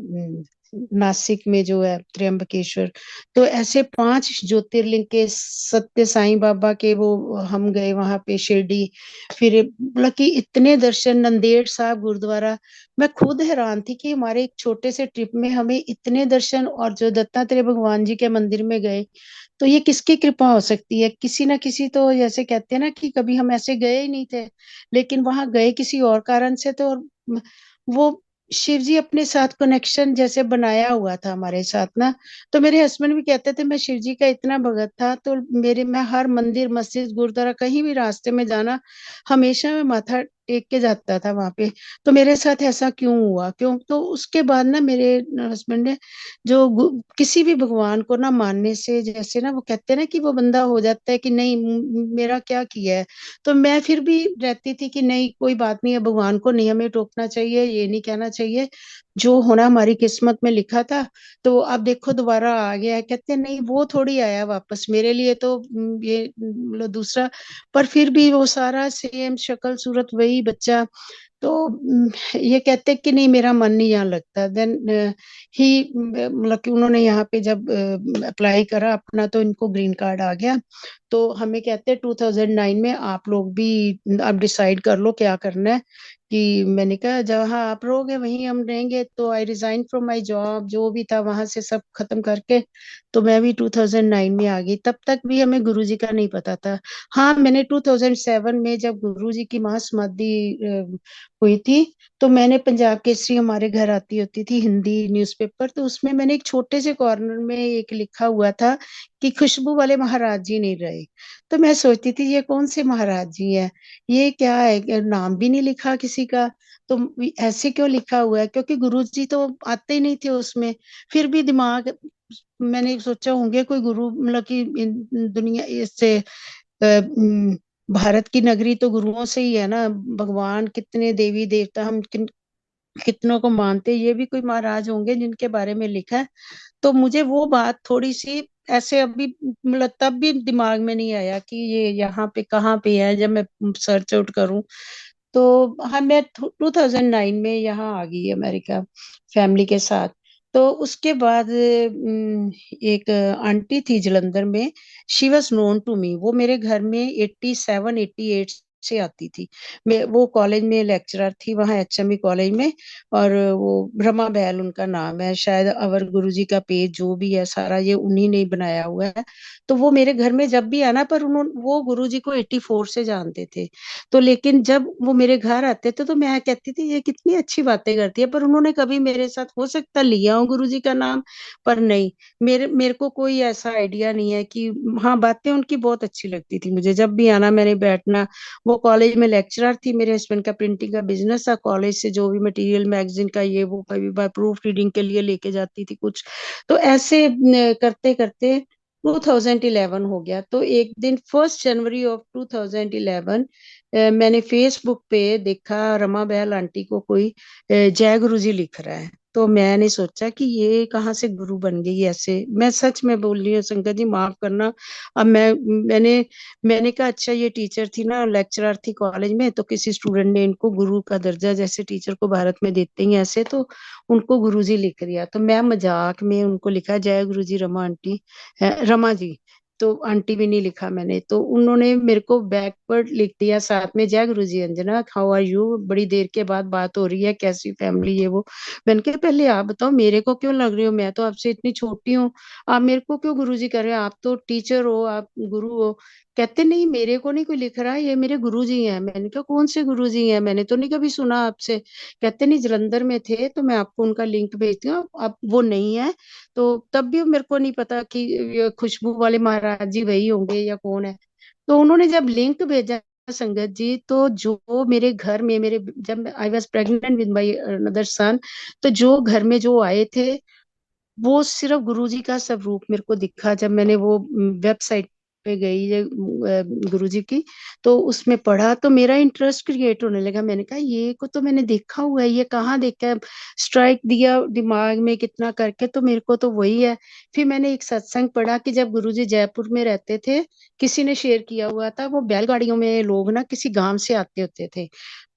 नासिक में जो है त्र्यंबकेश्वर। तो ऐसे 5 ज्योतिर्लिंग के, सत्य साईं बाबा के वो, हम गए वहां पे शिरडी। फिर मतलब कि इतने दर्शन, नंदेड़ साहब गुरुद्वारा। मैं खुद हैरान थी कि हमारे एक छोटे से ट्रिप में हमें इतने दर्शन, और जो दत्तात्रेय भगवान जी के मंदिर में गए, तो ये किसकी कृपा हो सकती है? किसी ना किसी, तो जैसे कहते हैं ना कि कभी हम ऐसे गए ही नहीं थे, लेकिन वहां गए किसी और कारण से। तो वो शिव जी अपने साथ कनेक्शन जैसे बनाया हुआ था हमारे साथ ना। तो मेरे हस्बैंड भी कहते थे, मैं शिव जी का इतना भगत था, तो मेरे, मैं हर मंदिर, मस्जिद, गुरुद्वारा, कहीं भी रास्ते में जाना, हमेशा मैं माथा टेक के जाता था वहां पे। तो मेरे साथ ऐसा क्यों हुआ, क्यों? तो उसके बाद ना मेरे हस्बैंड ने, जो किसी भी भगवान को ना मानने से, जैसे ना वो कहते हैं ना कि वो बंदा हो जाता है कि नहीं, मेरा क्या किया है। तो मैं फिर भी रहती थी कि नहीं, कोई बात नहीं है, भगवान को नहीं हमें टोकना चाहिए, ये नहीं कहना चाहिए, जो होना हमारी किस्मत में लिखा था। तो अब देखो दोबारा आ गया है। कहते हैं नहीं, वो थोड़ी आया वापस, मेरे लिए तो ये मतलब दूसरा। पर फिर भी वो सारा सेम शक्ल सूरत, वही बच्चा। तो ये कहते कि नहीं, मेरा मन नहीं यहाँ लगता। देन ही, मतलब कि उन्होंने यहाँ पे जब अप्लाई करा अपना, तो इनको ग्रीन कार्ड आ गया। तो हमें कहते हैं 2009 में आप लोग भी अब डिसाइड कर लो क्या करना है। कि मैंने कहा जहाँ आप रहोगे वहीं हम रहेंगे। तो I resign from my job, जो भी था वहां से सब खत्म करके, तो मैं भी 2009 में आ गई। तब तक भी हमें गुरुजी का नहीं पता था। हाँ, मैंने 2007 में जब गुरुजी की महासमाधि हुई थी, तो मैंने पंजाब केसरी हमारे घर आती होती थी, हिंदी न्यूज़पेपर, तो उसमें मैंने एक छोटे से कॉर्नर में एक लिखा हुआ था कि खुशबू वाले महाराज जी नहीं रहे। तो मैं सोचती थी ये कौन से महाराज जी हैं, ये क्या है, नाम भी नहीं लिखा किसी का। तो ऐसे क्यों लिखा हुआ है, क्योंकि गुरु जी तो आते ही नहीं थे उसमें। फिर भी दिमाग, मैंने सोचा होंगे कोई गुरु, मतलब कि दुनिया इससे, भारत की नगरी तो गुरुओं से ही है ना। भगवान कितने देवी देवता, हम कितनों को मानते हैं, ये भी कोई महाराज होंगे जिनके बारे में लिखा है। तो मुझे वो बात थोड़ी सी ऐसे अभी, मतलब तब भी दिमाग में नहीं आया कि ये यहाँ पे कहाँ पे है, जब मैं सर्च आउट करूं। तो हाँ, मैं 2009 में यहाँ आ गई अमेरिका फैमिली के साथ। तो उसके बाद एक आंटी थी जलंधर में, she was known to me. वो मेरे घर में 87 88 से आती थी। मैं, वो कॉलेज में लेक्चरर थी वहाँ, एचएमई कॉलेज में। और वो रमा बहल उनका नाम है, शायद अवर गुरुजी का पेज जो भी है सारा ये उन्हीं ने बनाया हुआ है। तो वो मेरे घर में जब भी आना, पर उन्होंने, वो गुरुजी को 84 से जानते थे। तो लेकिन जब वो मेरे घर आते थे तो मैं कहती थी ये कितनी अच्छी बातें करती है, पर उन्होंने कभी मेरे साथ, हो सकता लिया हो गुरुजी का नाम, पर नहीं, मेरे मेरे को कोई ऐसा आइडिया नहीं है कि, हाँ, बातें उनकी बहुत अच्छी लगती थी मुझे, जब भी आना मैंने बैठना। वो कॉलेज में लेक्चरर थी, मेरे हस्बैंड का प्रिंटिंग का बिजनेस था, कॉलेज से जो भी मटेरियल मैगजीन का ये वो कभी बार प्रूफ रीडिंग के लिए लेके जाती थी कुछ। तो ऐसे करते करते 2011 हो गया। तो एक दिन 1 जनवरी ऑफ 2011 मैंने फेसबुक पे देखा रमा बहल आंटी को कोई जय गुरु जी लिख रहा है। तो मैंने सोचा कि ये कहाँ से गुरु बन गई ऐसे। मैं सच में बोल रही हूँ, शंकर जी माफ करना। अब मैंने मैंने कहा अच्छा, ये टीचर थी ना, लेक्चरर थी कॉलेज में, तो किसी स्टूडेंट ने इनको गुरु का दर्जा, जैसे टीचर को भारत में देते ही ऐसे, तो उनको गुरुजी लिख दिया। तो मैं मजाक में उनको लिखा जय गुरु जी रमा आंटी, रमा जी। तो आंटी भी नहीं लिखा मैंने, तो उन्होंने मेरे को बैक पर लिख दिया साथ में, जय गुरु जी अंजना, हाउ आर यू, बड़ी देर के बाद बात हो रही है, कैसी फैमिली ये वो। मैंने कहा पहले आप बताओ मेरे को क्यों लग रही हो, मैं तो आपसे इतनी छोटी हूँ, आप मेरे को क्यों गुरु जी कर रहे हो, आप तो टीचर हो, आप गुरु हो। कहते नहीं मेरे को नहीं कोई लिख रहा है, ये मेरे गुरु जी हैं। मैंने कहा कौन से गुरु जी हैं, मैंने तो नहीं कभी सुना आपसे। कहते नहीं जलंधर में थे, तो मैं आपको उनका लिंक भेजती हूँ, अब वो नहीं है। तो तब भी मेरे को नहीं पता कि ये खुशबू वाले महाराज जी वही होंगे या कौन है। तो उन्होंने जब लिंक भेजा संगत जी, तो जो मेरे घर में मेरे, जब I was pregnant with my another son, तो जो घर में जो आए थे, वो सिर्फ गुरुजी का स्वरूप मेरे को दिखा। जब मैंने वो वेबसाइट पे गई ये गुरुजी की, तो उसमें पढ़ा तो मेरा इंटरेस्ट क्रिएट होने लगा। मैंने कहा ये को तो मैंने देखा हुआ है, ये कहाँ देखा है। स्ट्राइक दिया दिमाग में कितना करके, तो मेरे को तो वही है। फिर मैंने एक सत्संग पढ़ा कि जब गुरुजी जयपुर में रहते थे, किसी ने शेयर किया हुआ था, वो बैलगाड़ियों में लोग ना किसी गांव से आते होते थे,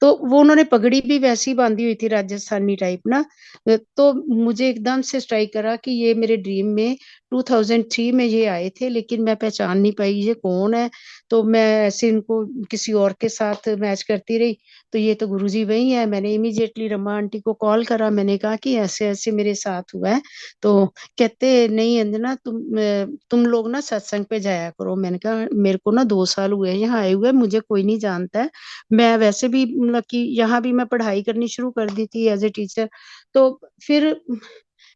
तो वो उन्होंने पगड़ी भी वैसी बांधी हुई थी राजस्थानी टाइप ना। तो मुझे एकदम से स्ट्राइक करा कि ये मेरे ड्रीम में 2003 में ये आए थे, लेकिन मैं पहचान नहीं पाई ये कौन है। तो मैं ऐसे इनको किसी और के साथ मैच करती रही, तो ये तो गुरुजी वही है। मैंने इमीडिएटली रमा आंटी को कॉल करा, मैंने कहा कि ऐसे ऐसे मेरे साथ हुआ है। तो कहते नहीं अंजना, तुम लोग ना सत्संग पे जाया करो। मैंने कहा मेरे को ना 2 साल हुए हैं यहाँ आए हुए, मुझे कोई नहीं जानता है। मैं वैसे भी मतलब कि यहाँ भी मैं पढ़ाई करनी शुरू कर दी थी एज ए टीचर। तो फिर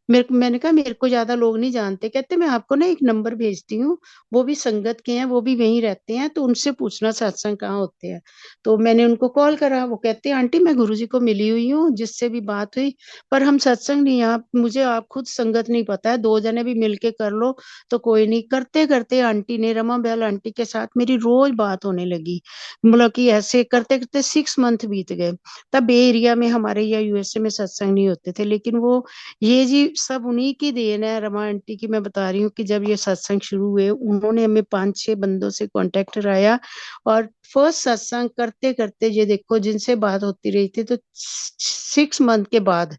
मैंने कहा मेरे को ज्यादा लोग नहीं जानते। कहते मैं आपको ना एक नंबर भेजती हूँ, वो भी संगत के हैं, वो भी वहीं रहते हैं, तो उनसे पूछना सत्संग कहाँ होते हैं। तो मैंने उनको कॉल करा, वो कहते हैं आंटी मैं गुरुजी को मिली हुई हूँ, जिससे भी बात हुई, पर हम सत्संग नहीं, आप मुझे आप खुद संगत नहीं पता है, 2 जने भी मिलके कर लो तो कोई नहीं। करते करते आंटी ने, रमा बहल आंटी के साथ मेरी रोज बात होने लगी। मतलब कि ऐसे करते करते 6 मंथ बीत गए। तब बे एरिया में हमारे या यूएसए में सत्संग नहीं होते थे, लेकिन वो ये जी सब उन्हीं की देन है, रमा आंटी की। मैं बता रही हूँ कि जब ये सत्संग शुरू हुए, उन्होंने हमें 5-6 बंदों से कांटेक्ट कराया, और फर्स्ट सत्संग करते करते ये देखो जिनसे बात होती रही थी, तो 6 मंथ के बाद,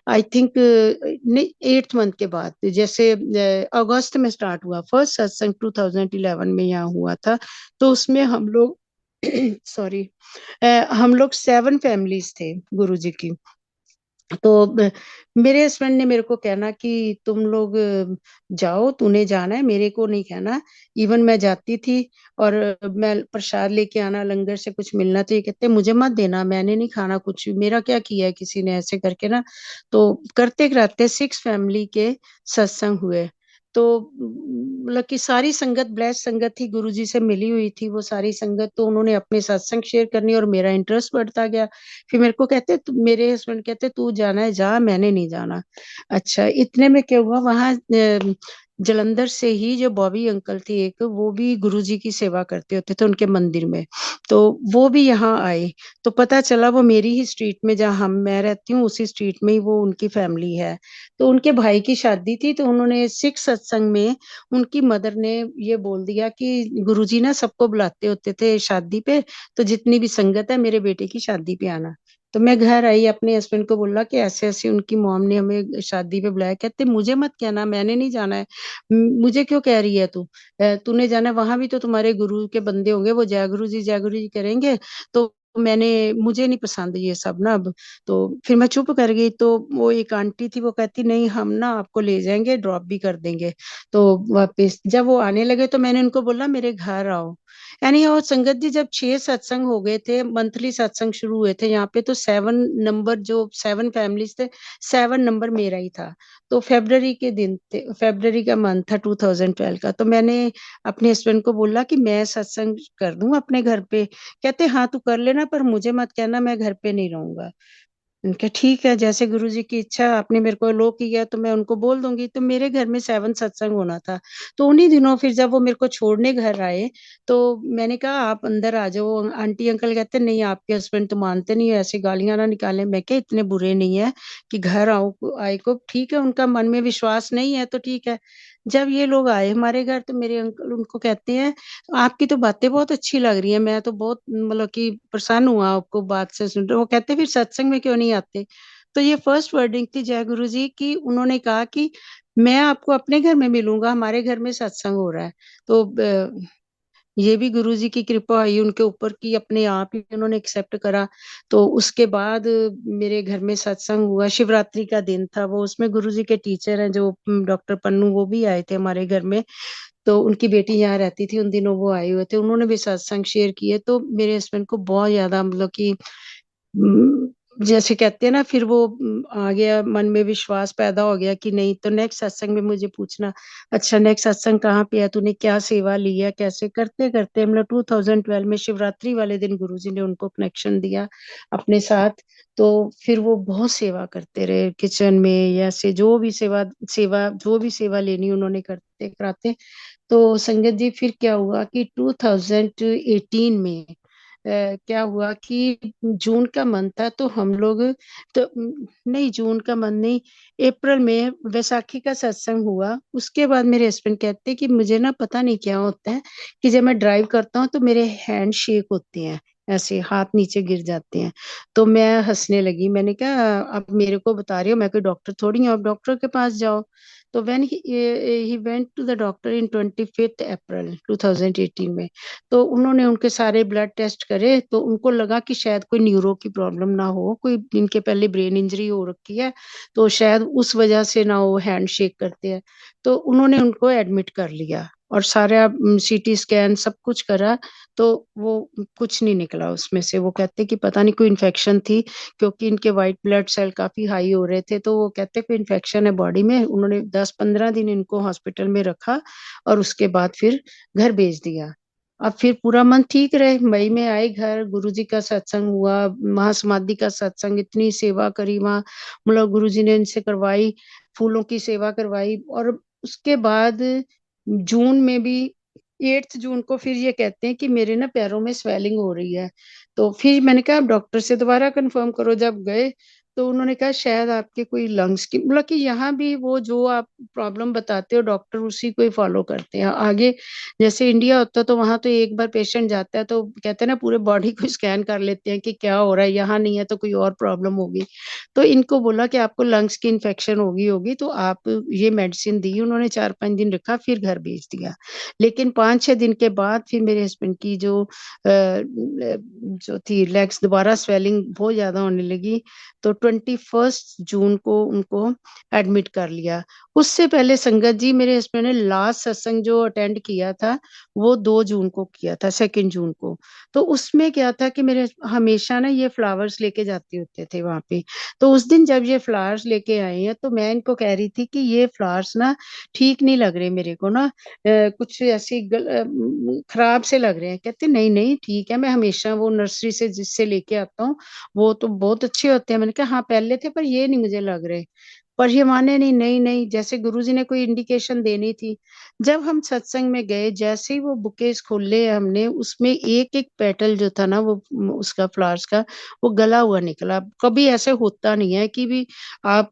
आई थिंक नहीं 8th मंथ के बाद, जैसे अगस्त में स्टार्ट हुआ फर्स्ट सत्संग 2011 में यहाँ हुआ था। तो उसमें हम लोग सॉरी, हम लोग 7 फैमिलीज थे गुरुजी की। तो मेरे हस्बैंड ने मेरे को कहना कि तुम लोग जाओ, तूने जाना है, मेरे को नहीं कहना। इवन मैं जाती थी, और मैं प्रसाद लेके आना, लंगर से कुछ मिलना, तो ये कहते मुझे मत देना, मैंने नहीं खाना कुछ भी, मेरा क्या किया है किसी ने, ऐसे करके ना। तो करते कराते 6 फैमिली के सत्संग हुए। तो मतलब कि सारी संगत ब्लेस संगत थी, गुरुजी से मिली हुई थी वो सारी संगत, तो उन्होंने अपने सत्संग शेयर करनी, और मेरा इंटरेस्ट बढ़ता गया। फिर मेरे को कहते मेरे हस्बैंड कहते तू जाना है जा, मैंने नहीं जाना। अच्छा, इतने में क्या हुआ, वहां जलंधर से ही जो बॉबी अंकल थे एक, वो भी गुरुजी की सेवा करते होते थे उनके मंदिर में, तो वो भी यहाँ आए। तो पता चला वो मेरी ही स्ट्रीट में, जहाँ हम मैं रहती हूँ उसी स्ट्रीट में ही वो उनकी फैमिली है। तो उनके भाई की शादी थी, तो उन्होंने सिख सत्संग में उनकी मदर ने ये बोल दिया कि गुरुजी ना सबको बुलाते होते थे शादी पे, तो जितनी भी संगत है मेरे बेटे की शादी पे आना। तो मैं घर आई, अपने हस्बैंड को बोला कि ऐसे ऐसे उनकी मॉम ने हमें शादी पे बुलाया। कहते मुझे मत कहना, मैंने नहीं जाना है। मुझे क्यों कह रही है तू, तूने जाना है, वहां भी तो तुम्हारे गुरु के बंदे होंगे, वो जय गुरु जी करेंगे। तो मैंने मुझे नहीं पसंद ये सब ना अब। तो फिर मैं चुप कर गई। तो वो एक आंटी थी, वो कहती नहीं हम ना आपको ले जाएंगे, ड्रॉप भी कर देंगे। तो वापस जब वो आने लगे, तो मैंने उनको बोला मेरे घर आओ। यानी और संगत जी जब 6 सत्संग हो गए थे, मंथली सत्संग शुरू हुए थे यहाँ पे, तो 7 नंबर, जो 7 फैमिलीज थे, 7 नंबर मेरा ही था। तो फेब्रवरी के दिन थे, फेब्रवरी का मंथ था 2012 का। तो मैंने अपने हस्बैंड को बोला कि मैं सत्संग कर दूं अपने घर पे। कहते हाँ तू कर लेना, पर मुझे मत कहना, मैं घर पे नहीं रहूंगा। उनका ठीक है, जैसे गुरुजी की इच्छा, आपने मेरे को लो किया तो मैं उनको बोल दूंगी। तो मेरे घर में 7 सत्संग होना था। तो उन्हीं दिनों फिर जब वो मेरे को छोड़ने घर आए, तो मैंने कहा आप अंदर आ जाओ। आंटी अंकल कहते नहीं आपके हस्बैंड तो मानते नहीं हो, ऐसी गालियां ना निकालें। मैं क्या इतने बुरे नहीं है कि घर आओ आए को, ठीक है उनका मन में विश्वास नहीं है तो ठीक है। जब ये लोग आए हमारे घर, तो मेरे अंकल उनको कहते हैं आपकी तो बातें बहुत अच्छी लग रही है, मैं तो बहुत मतलब कि प्रसन्न हुआ आपको बात से सुन रहे। वो कहते फिर सत्संग में क्यों नहीं आते। तो ये फर्स्ट वर्डिंग थी जय गुरु जी की। उन्होंने कहा कि मैं आपको अपने घर में मिलूंगा, हमारे घर में सत्संग हो रहा है। तो ये भी गुरुजी की कृपा हुई उनके ऊपर कि अपने आप ही उन्होंने एक्सेप्ट करा। तो उसके बाद मेरे घर में सत्संग हुआ, शिवरात्रि का दिन था वो, उसमें गुरुजी के टीचर हैं जो डॉक्टर पन्नू, वो भी आए थे हमारे घर में। तो उनकी बेटी यहाँ रहती थी, उन दिनों वो आए हुए थे, उन्होंने भी सत्संग शेयर किए। तो मेरे हस्बैंड को बहुत ज्यादा मतलब कि जैसे कहते हैं ना, फिर वो आ गया मन में, विश्वास पैदा हो गया कि नहीं, तो नेक्स्ट सत्संग में मुझे पूछना, अच्छा नेक्स्ट सत्संग कहाँ पे है, तूने क्या सेवा ली है, कैसे करते करते मतलब 2012 में शिवरात्रि वाले दिन गुरुजी ने उनको कनेक्शन दिया अपने साथ। तो फिर वो बहुत सेवा करते रहे किचन में, या से जो भी सेवा सेवा जो भी सेवा लेनी उन्होंने करते कराते। तो संगत जी फिर क्या हुआ कि 2018 में क्या हुआ कि जून का मंथ था, तो हम लोग, तो नहीं जून का मंथ नहीं, अप्रैल में वैसाखी का सत्संग हुआ। उसके बाद मेरे हस्बैंड कहते कि मुझे ना पता नहीं क्या होता है कि जब मैं ड्राइव करता हूँ तो मेरे हैंड शेक होते हैं, ऐसे हाथ नीचे गिर जाते हैं। तो मैं हंसने लगी, मैंने कहा आप मेरे को बता रहे हो, मैं कोई डॉक्टर थोड़ी हूँ, आप डॉक्टर के पास जाओ। तो when he went to the doctor in 25 April 2018 में। तो उन्होंने उनके सारे ब्लड टेस्ट करे, तो उनको लगा कि शायद कोई न्यूरो की प्रॉब्लम ना हो, कोई इनके पहले ब्रेन इंजरी हो रखी है, तो शायद उस वजह से ना वो हैंड शेक करते हैं। तो उन्होंने उनको एडमिट कर लिया और सारा सीटी स्कैन सब कुछ करा। तो वो कुछ नहीं निकला उसमें से, वो कहते कि पता नहीं कोई इन्फेक्शन थी, क्योंकि इनके वाइट ब्लड सेल काफी हाई हो रहे थे। तो वो कहते कोई इन्फेक्शन है बॉडी में। उन्होंने 10-15 दिन इनको हॉस्पिटल में रखा और उसके बाद फिर घर भेज दिया। अब फिर पूरा मन ठीक रहे, मई में आए घर, गुरुजी का सत्संग हुआ, महासमाधि का सत्संग, इतनी सेवा करी वहाँ, मतलब गुरुजी ने इनसे करवाई, फूलों की सेवा करवाई। और उसके बाद जून में भी, 8 जून को फिर ये कहते हैं कि मेरे ना पैरों में स्वेलिंग हो रही है। तो फिर मैंने कहा आप डॉक्टर से दोबारा कंफर्म करो। जब गए तो उन्होंने कहा शायद आपके कोई लंग्स की, मतलब कि यहाँ भी वो जो आप प्रॉब्लम बताते हो डॉक्टर उसी को ही फॉलो करते हैं आगे। जैसे इंडिया होता तो वहां तो एक बार पेशेंट जाता है तो कहते हैं ना पूरे बॉडी को स्कैन कर लेते हैं कि क्या हो रहा है, यहाँ नहीं है तो कोई और प्रॉब्लम होगी। तो इनको बोला कि आपको लंग्स की इन्फेक्शन होगी होगी तो आप ये मेडिसिन दी, उन्होंने 4-5 दिन रखा, फिर घर भेज दिया। लेकिन 5-6 दिन के बाद फिर मेरे हस्बैंड की जो थी लेग्स, दोबारा स्वेलिंग बहुत ज्यादा होने लगी। तो 21 जून को उनको एडमिट कर लिया। उससे पहले संगत जी मेरे हस्बैंड ने लास्ट सत्संग जो अटेंड किया था वो 2 जून को किया था, 2 जून को। तो उसमें क्या था कि मेरे हमेशा ना ये फ्लावर्स लेके जाते होते थे वहां पे। तो उस दिन जब ये फ्लावर्स लेके आए हैं तो मैं इनको कह रही थी कि ये फ्लावर्स ना ठीक नहीं लग रहे मेरे को ना, कुछ ऐसी खराब से लग रहे हैं। कहते नहीं नहीं ठीक है, मैं हमेशा वो नर्सरी से जिससे लेके आता हूँ वो तो बहुत अच्छे होते हैं। मैंने कहा हाँ पहले थे पर ये नहीं मुझे लग रहे। पर ये माने नहीं, नहीं नहीं, जैसे गुरुजी ने कोई इंडिकेशन देनी थी। जब हम सत्संग में गए, जैसे ही वो बुकेज खोले हमने, उसमें एक एक पेटल जो था ना वो उसका फ्लावर्स का, वो गला हुआ निकला। कभी ऐसे होता नहीं है कि भी आप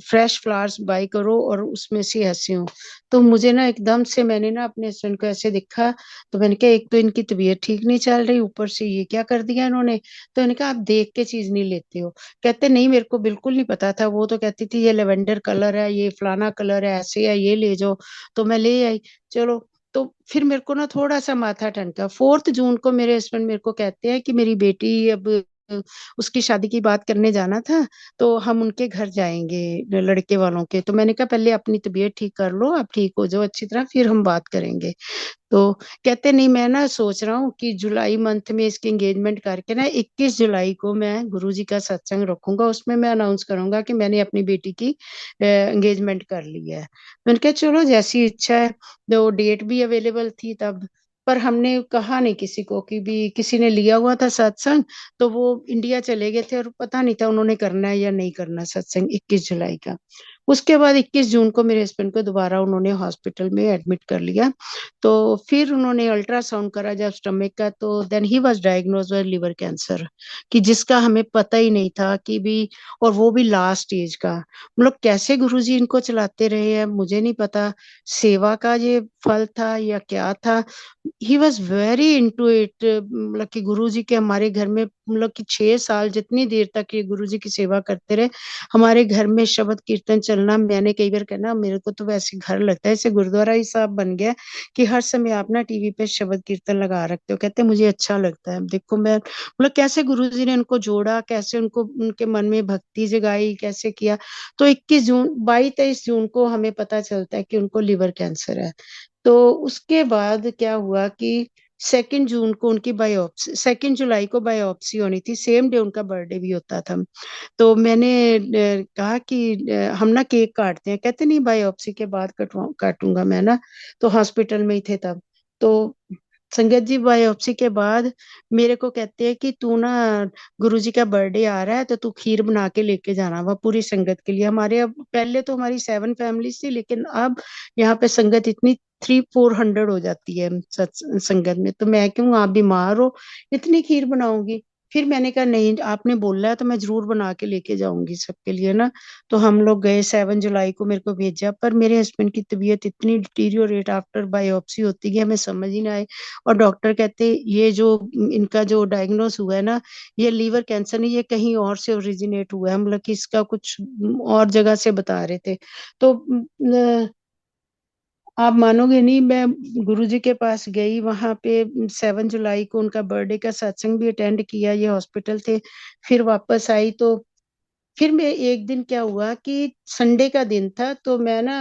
फ्रेश फ्लावर्स बाय करो और उसमें से ऐसे हो। तो मुझे ना एकदम से, मैंने ना अपने हस्बैंड को ऐसे देखा, तो मैंने कहा एक तो इनकी तबीयत ठीक नहीं चल रही, ऊपर से ये क्या कर दिया इन्होंने। तो मैंने कहा आप देख के चीज नहीं लेते हो। कहते नहीं मेरे को बिल्कुल नहीं पता था, वो तो कहती थी ये लेवेंडर कलर है, ये फलाना कलर है, ऐसे है, ये ले जाओ। तो मैं ले आई। चलो। तो फिर मेरे को ना थोड़ा सा माथा ठनका। 4 जून को मेरे हस्बैंड मेरे को कहते हैं कि मेरी बेटी अब उसकी शादी की बात करने जाना था, तो हम उनके घर जाएंगे लड़के वालों के। तो मैंने कहा पहले अपनी तबीयत ठीक कर लो, आप ठीक हो जाओ अच्छी तरह, फिर हम बात करेंगे। तो कहते नहीं मैं ना सोच रहा हूँ कि जुलाई मंथ में इसकी एंगेजमेंट करके ना 21 जुलाई को मैं गुरुजी का सत्संग रखूंगा, उसमें मैं अनाउंस करूंगा कि मैंने अपनी बेटी की एंगेजमेंट कर ली है। मैंने कहा चलो जैसी इच्छा है। तो डेट भी अवेलेबल थी तब। पर हमने कहा नहीं किसी को, कि भी किसी ने लिया हुआ था सत्संग, तो वो इंडिया चले गए थे और पता नहीं था उन्होंने करना है या नहीं करना सत्संग 21 जुलाई का। उसके बाद 21 जून को मेरे हस्बैंड को दोबारा उन्होंने हॉस्पिटल में एडमिट कर लिया। तो फिर उन्होंने अल्ट्रासाउंड करा जब स्टमक का, तो then he was diagnose with liver cancer, कि जिसका हमें पता ही नहीं था कि भी, और वो भी लास्ट स्टेज का। मतलब कैसे गुरुजी इनको चलाते रहे हैं मुझे नहीं पता, सेवा का ये फल था या क्या था। He was very into it, मतलब कि गुरु जी के हमारे घर में मतलब कि 6 साल जितनी देर तक ये गुरु जी की सेवा करते रहे, हमारे घर में शब्द कीर्तन चलना, मैंने कई बार कहना मेरे को तो वैसे घर लगता है ऐसे गुरुद्वारा ही साहब बन गया कि हर समय आप ना टीवी पे शब्द कीर्तन लगा रखते हो। कहते हैं मुझे अच्छा लगता है। देखो मैं मतलब कैसे गुरु जी ने उनको जोड़ा, कैसे उनको उनके मन में भक्ति जगाई, कैसे किया। तो 21 जून 22-23 जून को हमें पता चलता है कि उनको लिवर कैंसर है। तो उसके बाद क्या हुआ कि 2 जून को उनकी बायोप्सी, 2 जुलाई को बायोप्सी होनी थी, सेम डे उनका बर्थडे भी होता था। तो मैंने कहा कि हम ना केक काटते हैं। कहते नहीं बायोप्सी के बाद काटूंगा मैं ना। तो हॉस्पिटल में ही थे तब। तो संगत जी बायोप्सी के बाद मेरे को कहते हैं कि तू ना गुरुजी का बर्थडे आ रहा है तो तू खीर बना के लेके जाना वह पूरी संगत के लिए। हमारे अब पहले तो हमारी 7 फैमिलीज थी, लेकिन अब यहाँ पे संगत इतनी 300-400 हो जाती है संगत में। तो मैं क्यों, आप बीमार हो, इतनी खीर बनाऊंगी। फिर मैंने कहा नहीं आपने बोला है तो मैं जरूर बना के लेके जाऊंगी सबके लिए ना। तो हम लोग गए, 7 जुलाई को मेरे को भेजा। पर मेरे हस्बैंड की तबीयत इतनी डिटीरियोरेट आफ्टर बायोप्सी होती है, हमें समझ ही ना आए। और डॉक्टर कहते ये जो इनका जो डायग्नोस हुआ है ना, ये लीवर कैंसर नहीं, ये कहीं और से ओरिजिनेट हुआ है, मतलब कि इसका कुछ और जगह से बता रहे थे। तो आप मानोगे नहीं, मैं गुरुजी के पास गई वहां पे। 7 जुलाई को उनका बर्थडे का सत्संग भी अटेंड किया, ये हॉस्पिटल थे। फिर वापस आई तो फिर मैं एक दिन क्या हुआ कि संडे का दिन था, तो मैं ना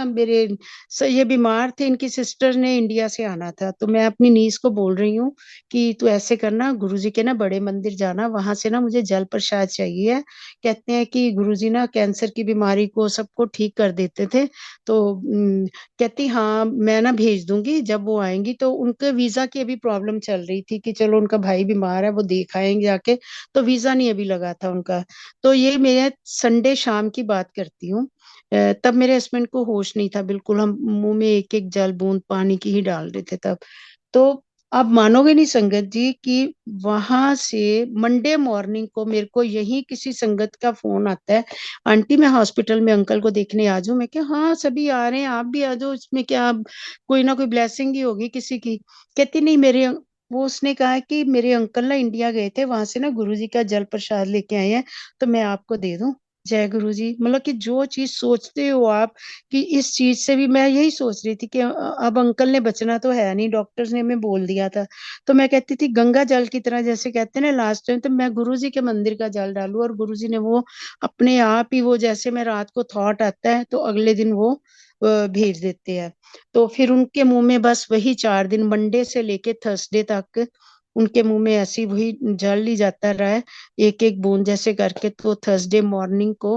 ये बीमार थे, इनकी सिस्टर ने इंडिया से आना था। तो मैं अपनी नीस को बोल रही हूँ कि तू ऐसे करना, गुरुजी के ना बड़े मंदिर जाना, वहां से ना मुझे जल प्रसाद चाहिए। कहते हैं कि गुरुजी ना कैंसर की बीमारी को सबको ठीक कर देते थे। तो कहती हाँ मैं ना भेज दूंगी जब वो आएंगी। तो उनके वीजा की अभी प्रॉब्लम चल रही थी कि चलो उनका भाई बीमार है वो देख आएंगे जाके। तो वीजा नहीं अभी लगा था उनका। तो ये मेरे संडे शाम की बात करती हूँ। तब मेरे हस्बैंड को होश नहीं था बिल्कुल, हम मुंह में एक एक जल बूंद पानी की ही डाल रहे थे तब। तो आप मानोगे नहीं संगत जी कि वहां से मंडे मॉर्निंग को मेरे को यही किसी संगत का फोन आता है, आंटी मैं हॉस्पिटल में अंकल को देखने आ जाऊं। मैं क्या हाँ सभी आ रहे हैं आप भी आ जाओ, इसमें क्या कोई ना कोई ब्लेसिंग ही होगी किसी की। कहती नहीं मेरे वो उसने कहा कि मेरे अंकल ना इंडिया गए थे, वहां से ना गुरुजी का जल प्रसाद लेके आए हैं, तो मैं आपको दे दूं। जय गुरु जी। मतलब कि जो चीज सोचते हो आप कि इस चीज से भी मैं यही सोच रही थी कि अब अंकल ने बचना तो है नहीं, डॉक्टर्स ने हमें बोल दिया था। तो मैं कहती थी गंगा जल की तरह, जैसे कहते हैं ना लास्ट टाइम, तो मैं गुरु जी के मंदिर का जल डालूं और गुरु जी ने वो अपने आप ही, वो जैसे मैं रात को थॉट आता है तो अगले दिन वो भेज देते हैं। तो फिर उनके मुंह में बस वही 4 दिन मंडे से लेके थर्सडे तक उनके मुंह में ऐसी वही जल ही जाता रहा है, एक एक बूंद जैसे करके। तो थर्सडे मॉर्निंग को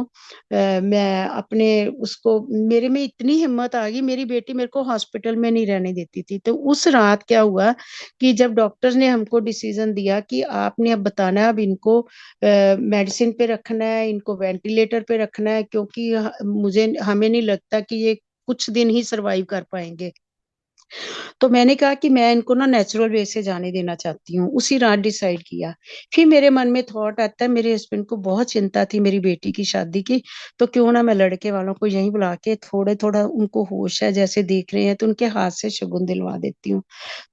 मैं अपने उसको, मेरे में इतनी हिम्मत आ गई, मेरी बेटी मेरे को हॉस्पिटल में नहीं रहने देती थी। तो उस रात क्या हुआ कि जब डॉक्टर्स ने हमको डिसीजन दिया कि आपने अब बताना है, अब इनको मेडिसिन पे रखना है, इनको वेंटिलेटर पे रखना है, क्योंकि मुझे हमें नहीं लगता कि ये कुछ दिन ही सरवाइव कर पाएंगे। तो मैंने कहा कि मैं इनको ना नेचुरल वे से जाने देना चाहती हूँ, उसी रात डिसाइड किया। फिर मेरे मन में थॉट आता है, मेरे हस्बैंड को बहुत चिंता थी मेरी बेटी की शादी की, तो क्यों ना मैं लड़के वालों को यहीं बुला के थोड़े थोड़ा उनको होश है जैसे देख रहे हैं तो उनके हाथ से शगुन दिलवा देती हूँ।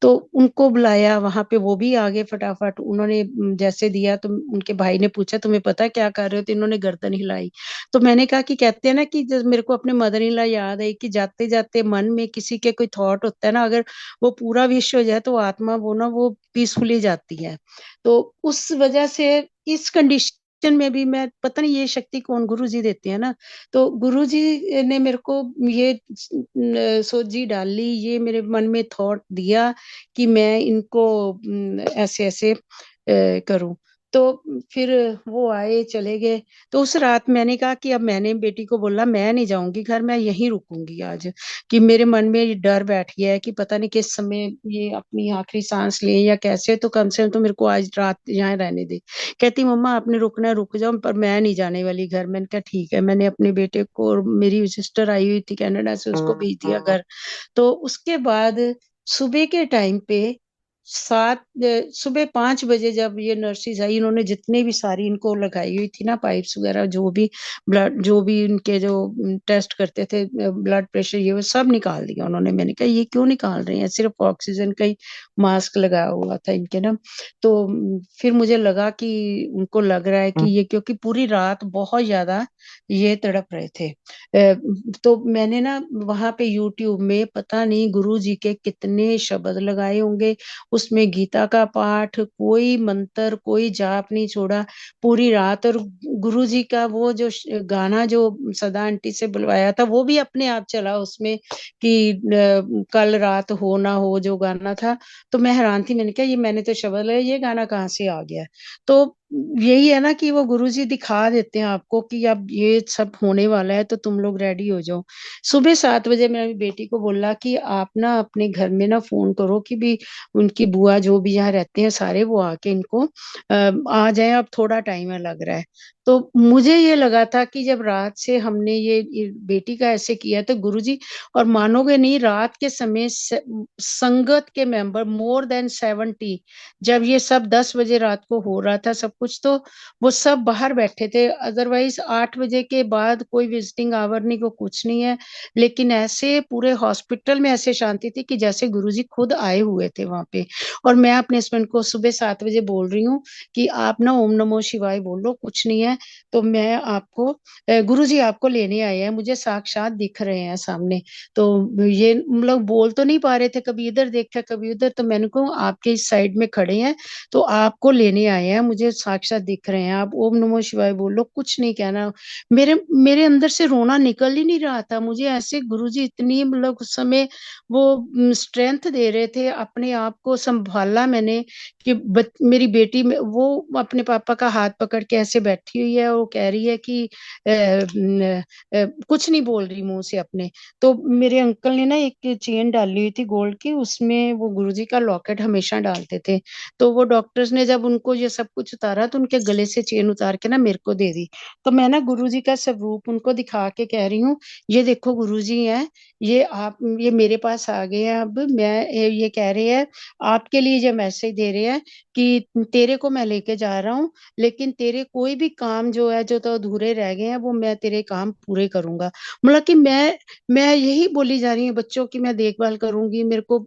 तो उनको बुलाया वहां पे, वो भी आगे फटाफट, उन्होंने जैसे दिया तो उनके भाई ने पूछा तुम्हें पता है क्या कर रहे हो, तो इन्होंने गर्दन हिलाई। तो मैंने कहा कि कहते हैं ना कि जब मेरे को अपने मदर इन लॉ याद आई कि जाते जाते मन में किसी के कोई थॉट होता है ना, अगर वो पूरा विश हो जाए तो आत्मा वो ना वो पीसफुली जाती है। तो उस वजह से इस कंडीशन में भी मैं, पता नहीं ये शक्ति कौन, गुरु जी देते हैं ना। तो गुरु जी ने मेरे को ये सोची डाली, ये मेरे मन में थॉट दिया कि मैं इनको ऐसे ऐसे करूं। तो फिर वो आए चले गए। तो उस रात मैंने कहा कि अब मैंने बेटी को बोला मैं नहीं जाऊंगी घर, मैं यहीं रुकूंगी आज। कि मेरे मन में ये डर बैठ गया है कि पता नहीं किस समय ये अपनी आखिरी सांस ले या कैसे, तो कम से कम तो मेरे को आज रात यहाँ रहने दे। कहती मम्मा आपने रुकना है रुक जाओ, पर मैं नहीं जाने वाली घर। मैंने कहा ठीक है। मैंने अपने बेटे को, और मेरी सिस्टर आई हुई थी कनाडा से, उसको भेज दिया घर। तो उसके बाद सुबह के टाइम पे सुबह 5 बजे जब ये नर्सिस आई, इन्होंने जितने भी सारी इनको लगाई हुई थी ना पाइप्स वगैरह, जो भी ब्लड, जो भी इनके जो टेस्ट करते थे, ब्लड प्रेशर, ये वो सब निकाल दिया उन्होंने। मैंने कहा ये क्यों निकाल रहे हैं, सिर्फ ऑक्सीजन का ही मास्क लगाया हुआ था इनके ना। तो फिर मुझे लगा कि उनको लग रहा है कि ये, क्योंकि पूरी रात बहुत ज्यादा ये तड़प रहे थे। तो मैंने ना वहां पे यूट्यूब में पता नहीं गुरु जी के कितने शब्द लगाए होंगे, उसमें गीता का पाठ, कोई मंत्र, कोई जाप नहीं छोड़ा पूरी रात। और गुरु जी का वो जो गाना जो सदा आंटी से बुलवाया था, वो भी अपने आप चला उसमें, कि कल रात हो ना हो, जो गाना था। तो मैं हैरान थी, मैंने कहा ये मैंने तो शब्द लिया, ये गाना कहाँ से आ गया। तो यही है ना कि वो गुरुजी दिखा देते हैं आपको कि अब ये सब होने वाला है, तो तुम लोग रेडी हो जाओ। सुबह 7 बजे मेरी बेटी को बोला कि आप ना अपने घर में ना फोन करो कि भी उनकी बुआ जो भी यहाँ रहते हैं सारे, वो आके इनको आ जाए, अब थोड़ा टाइम है लग रहा है। तो मुझे ये लगा था कि जब रात से हमने ये बेटी का ऐसे किया तो गुरुजी, और मानोगे नहीं, रात के समय संगत के मेंबर मोर देन 70, जब ये सब 10 बजे रात को हो रहा था सब कुछ, तो वो सब बाहर बैठे थे। अदरवाइज 8 बजे के बाद कोई विजिटिंग आवर नहीं, को कुछ नहीं है। लेकिन ऐसे पूरे हॉस्पिटल में ऐसे शांति थी कि जैसे गुरुजी खुद आए हुए थे वहां पे। और मैं अपने हस्बैंड को सुबह 7 बजे बोल रही हूँ कि आप ना ओम नमो शिवाय बोल लो, कुछ नहीं है। तो मैं आपको गुरुजी आपको लेने आए हैं, मुझे साक्षात दिख रहे हैं सामने। तो ये मतलब बोल तो नहीं पा रहे थे, कभी इधर देखा कभी उधर। तो मैंने कहा आपके इस साइड में खड़े हैं, तो आपको लेने आए हैं, मुझे साक्षात दिख रहे हैं, आप ओम नमो शिवाय बोलो, कुछ नहीं कहना। मेरे मेरे अंदर से रोना निकल ही नहीं रहा था। मुझे ऐसे गुरुजी इतनी मतलब उस समय वो स्ट्रेंथ दे रहे थे, अपने आप को संभाला मैंने कि मेरी बेटी में वो अपने पापा का हाथ पकड़ के ऐसे बैठी हुई है, वो कह रही है कि कुछ नहीं बोल रही मुंह से अपने। तो मेरे अंकल ने ना एक चेन डाली हुई थी गोल्ड की, उसमें वो गुरुजी का लॉकेट हमेशा डालते थे। तो वो डॉक्टर्स ने जब उनको ये सब कुछ उतारा, तो उनके गले से चेन उतार के ना मेरे को दे दी। तो मैं ना गुरुजी का स्वरूप उनको दिखा के कह रही हूँ, ये देखो गुरुजी हैं, ये मेरे पास आ गए हैं। अब मैं ये कह रहे हैं आपके लिए जो मैसेज दे रहे हैं कि तेरे को मैं लेके जा रहा हूँ, लेकिन तेरे कोई भी काम जो है, जो तो अधूरे रह गए हैं, वो मैं तेरे काम पूरे करूंगा। मतलब कि मैं यही बोली जा रही हूँ बच्चों की, मैं देखभाल करूंगी, मेरे को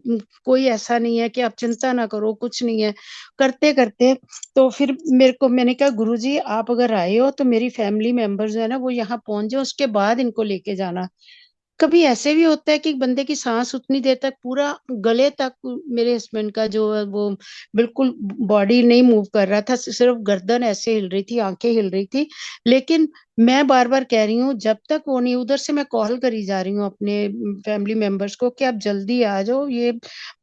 कोई ऐसा नहीं है कि आप चिंता ना करो, कुछ नहीं है। करते करते तो फिर मेरे को, मैंने कहा गुरुजी आप अगर आए हो तो मेरी फैमिली मेंबर्स जो है ना वो यहाँ पहुंच जाओ, उसके बाद इनको लेके जाना। कभी ऐसे भी होता है कि बंदे की सांस उतनी देर तक पूरा गले तक, मेरे हस्बैंड का जो है वो बिल्कुल बॉडी नहीं मूव कर रहा था, सिर्फ गर्दन ऐसे हिल रही थी, आंखें हिल रही थी। लेकिन मैं बार बार कह रही हूँ जब तक वो नहीं, उधर से मैं कॉल करी जा रही हूँ अपने फैमिली मेंबर्स को कि आप जल्दी आ जाओ, ये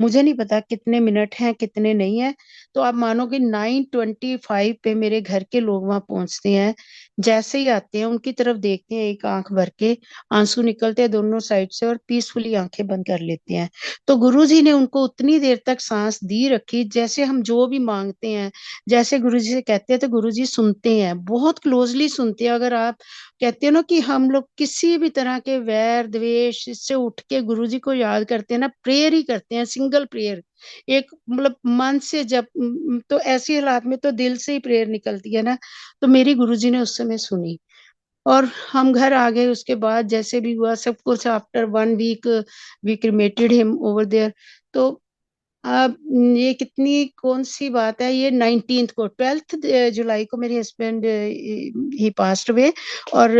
मुझे नहीं पता कितने मिनट हैं कितने नहीं है। तो आप मानोगे 9:25 पे मेरे घर के लोग वहां पहुंचते हैं। जैसे ही आते हैं उनकी तरफ देखते हैं, एक आंख भर के आंसू निकलते हैं दोनों साइड से, और पीसफुली आंखें बंद कर लेते हैं। तो गुरुजी ने उनको उतनी देर तक सांस दी रखी, जैसे हम जो भी मांगते हैं, जैसे गुरुजी से कहते हैं तो गुरुजी सुनते हैं, बहुत क्लोजली सुनते हैं। अगर आप कहते हो ना कि हम लोग किसी भी तरह के वैर द्वेष से उठ के गुरुजी को याद करते हैं ना, प्रेयर ही करते हैं, सिंगल प्रेयर, एक मतलब मन से जब, तो ऐसी हालात में तो दिल से ही प्रेयर निकलती है ना। तो मेरी गुरुजी ने उस समय सुनी, और हम घर आ गए। उसके बाद जैसे भी हुआ सब कुछ, after 1 week we cremated him over there. तो अब ये कितनी कौन सी बात है, ये 19th को, 12 जुलाई को मेरे हस्बैंड ही पास्ट हुए, और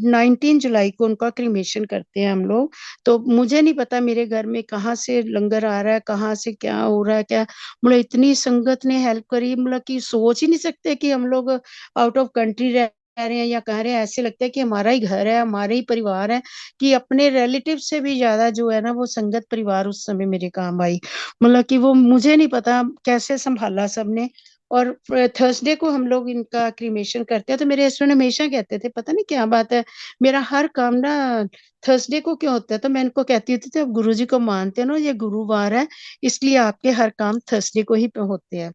19 जुलाई को उनका क्रिमेशन करते हैं हम लोग। तो मुझे नहीं पता मेरे घर में कहाँ से लंगर आ रहा है, कहाँ से क्या हो रहा है, क्या मतलब इतनी संगत ने हेल्प करी, मतलब कि सोच ही नहीं सकते कि हम लोग आउट ऑफ कंट्री रह रहे हैं या कह रहे हैं, ऐसे लगता है कि हमारा ही घर है, हमारे ही परिवार है, कि अपने रिलेटिव से भी ज्यादा जो है ना वो संगत परिवार उस समय मेरे काम आई। मतलब कि वो मुझे नहीं पता कैसे संभाला सबने। और थर्सडे को हम लोग इनका क्रीमेशन करते हैं, तो मेरे हस्बैंड हमेशा कहते थे पता नहीं क्या बात है, मेरा हर काम ना थर्सडे को क्यों होता है। तो मैं इनको कहती होती थी अब गुरु जी को मानते हैं ना, ये गुरुवार है, इसलिए आपके हर काम थर्सडे को ही होते हैं।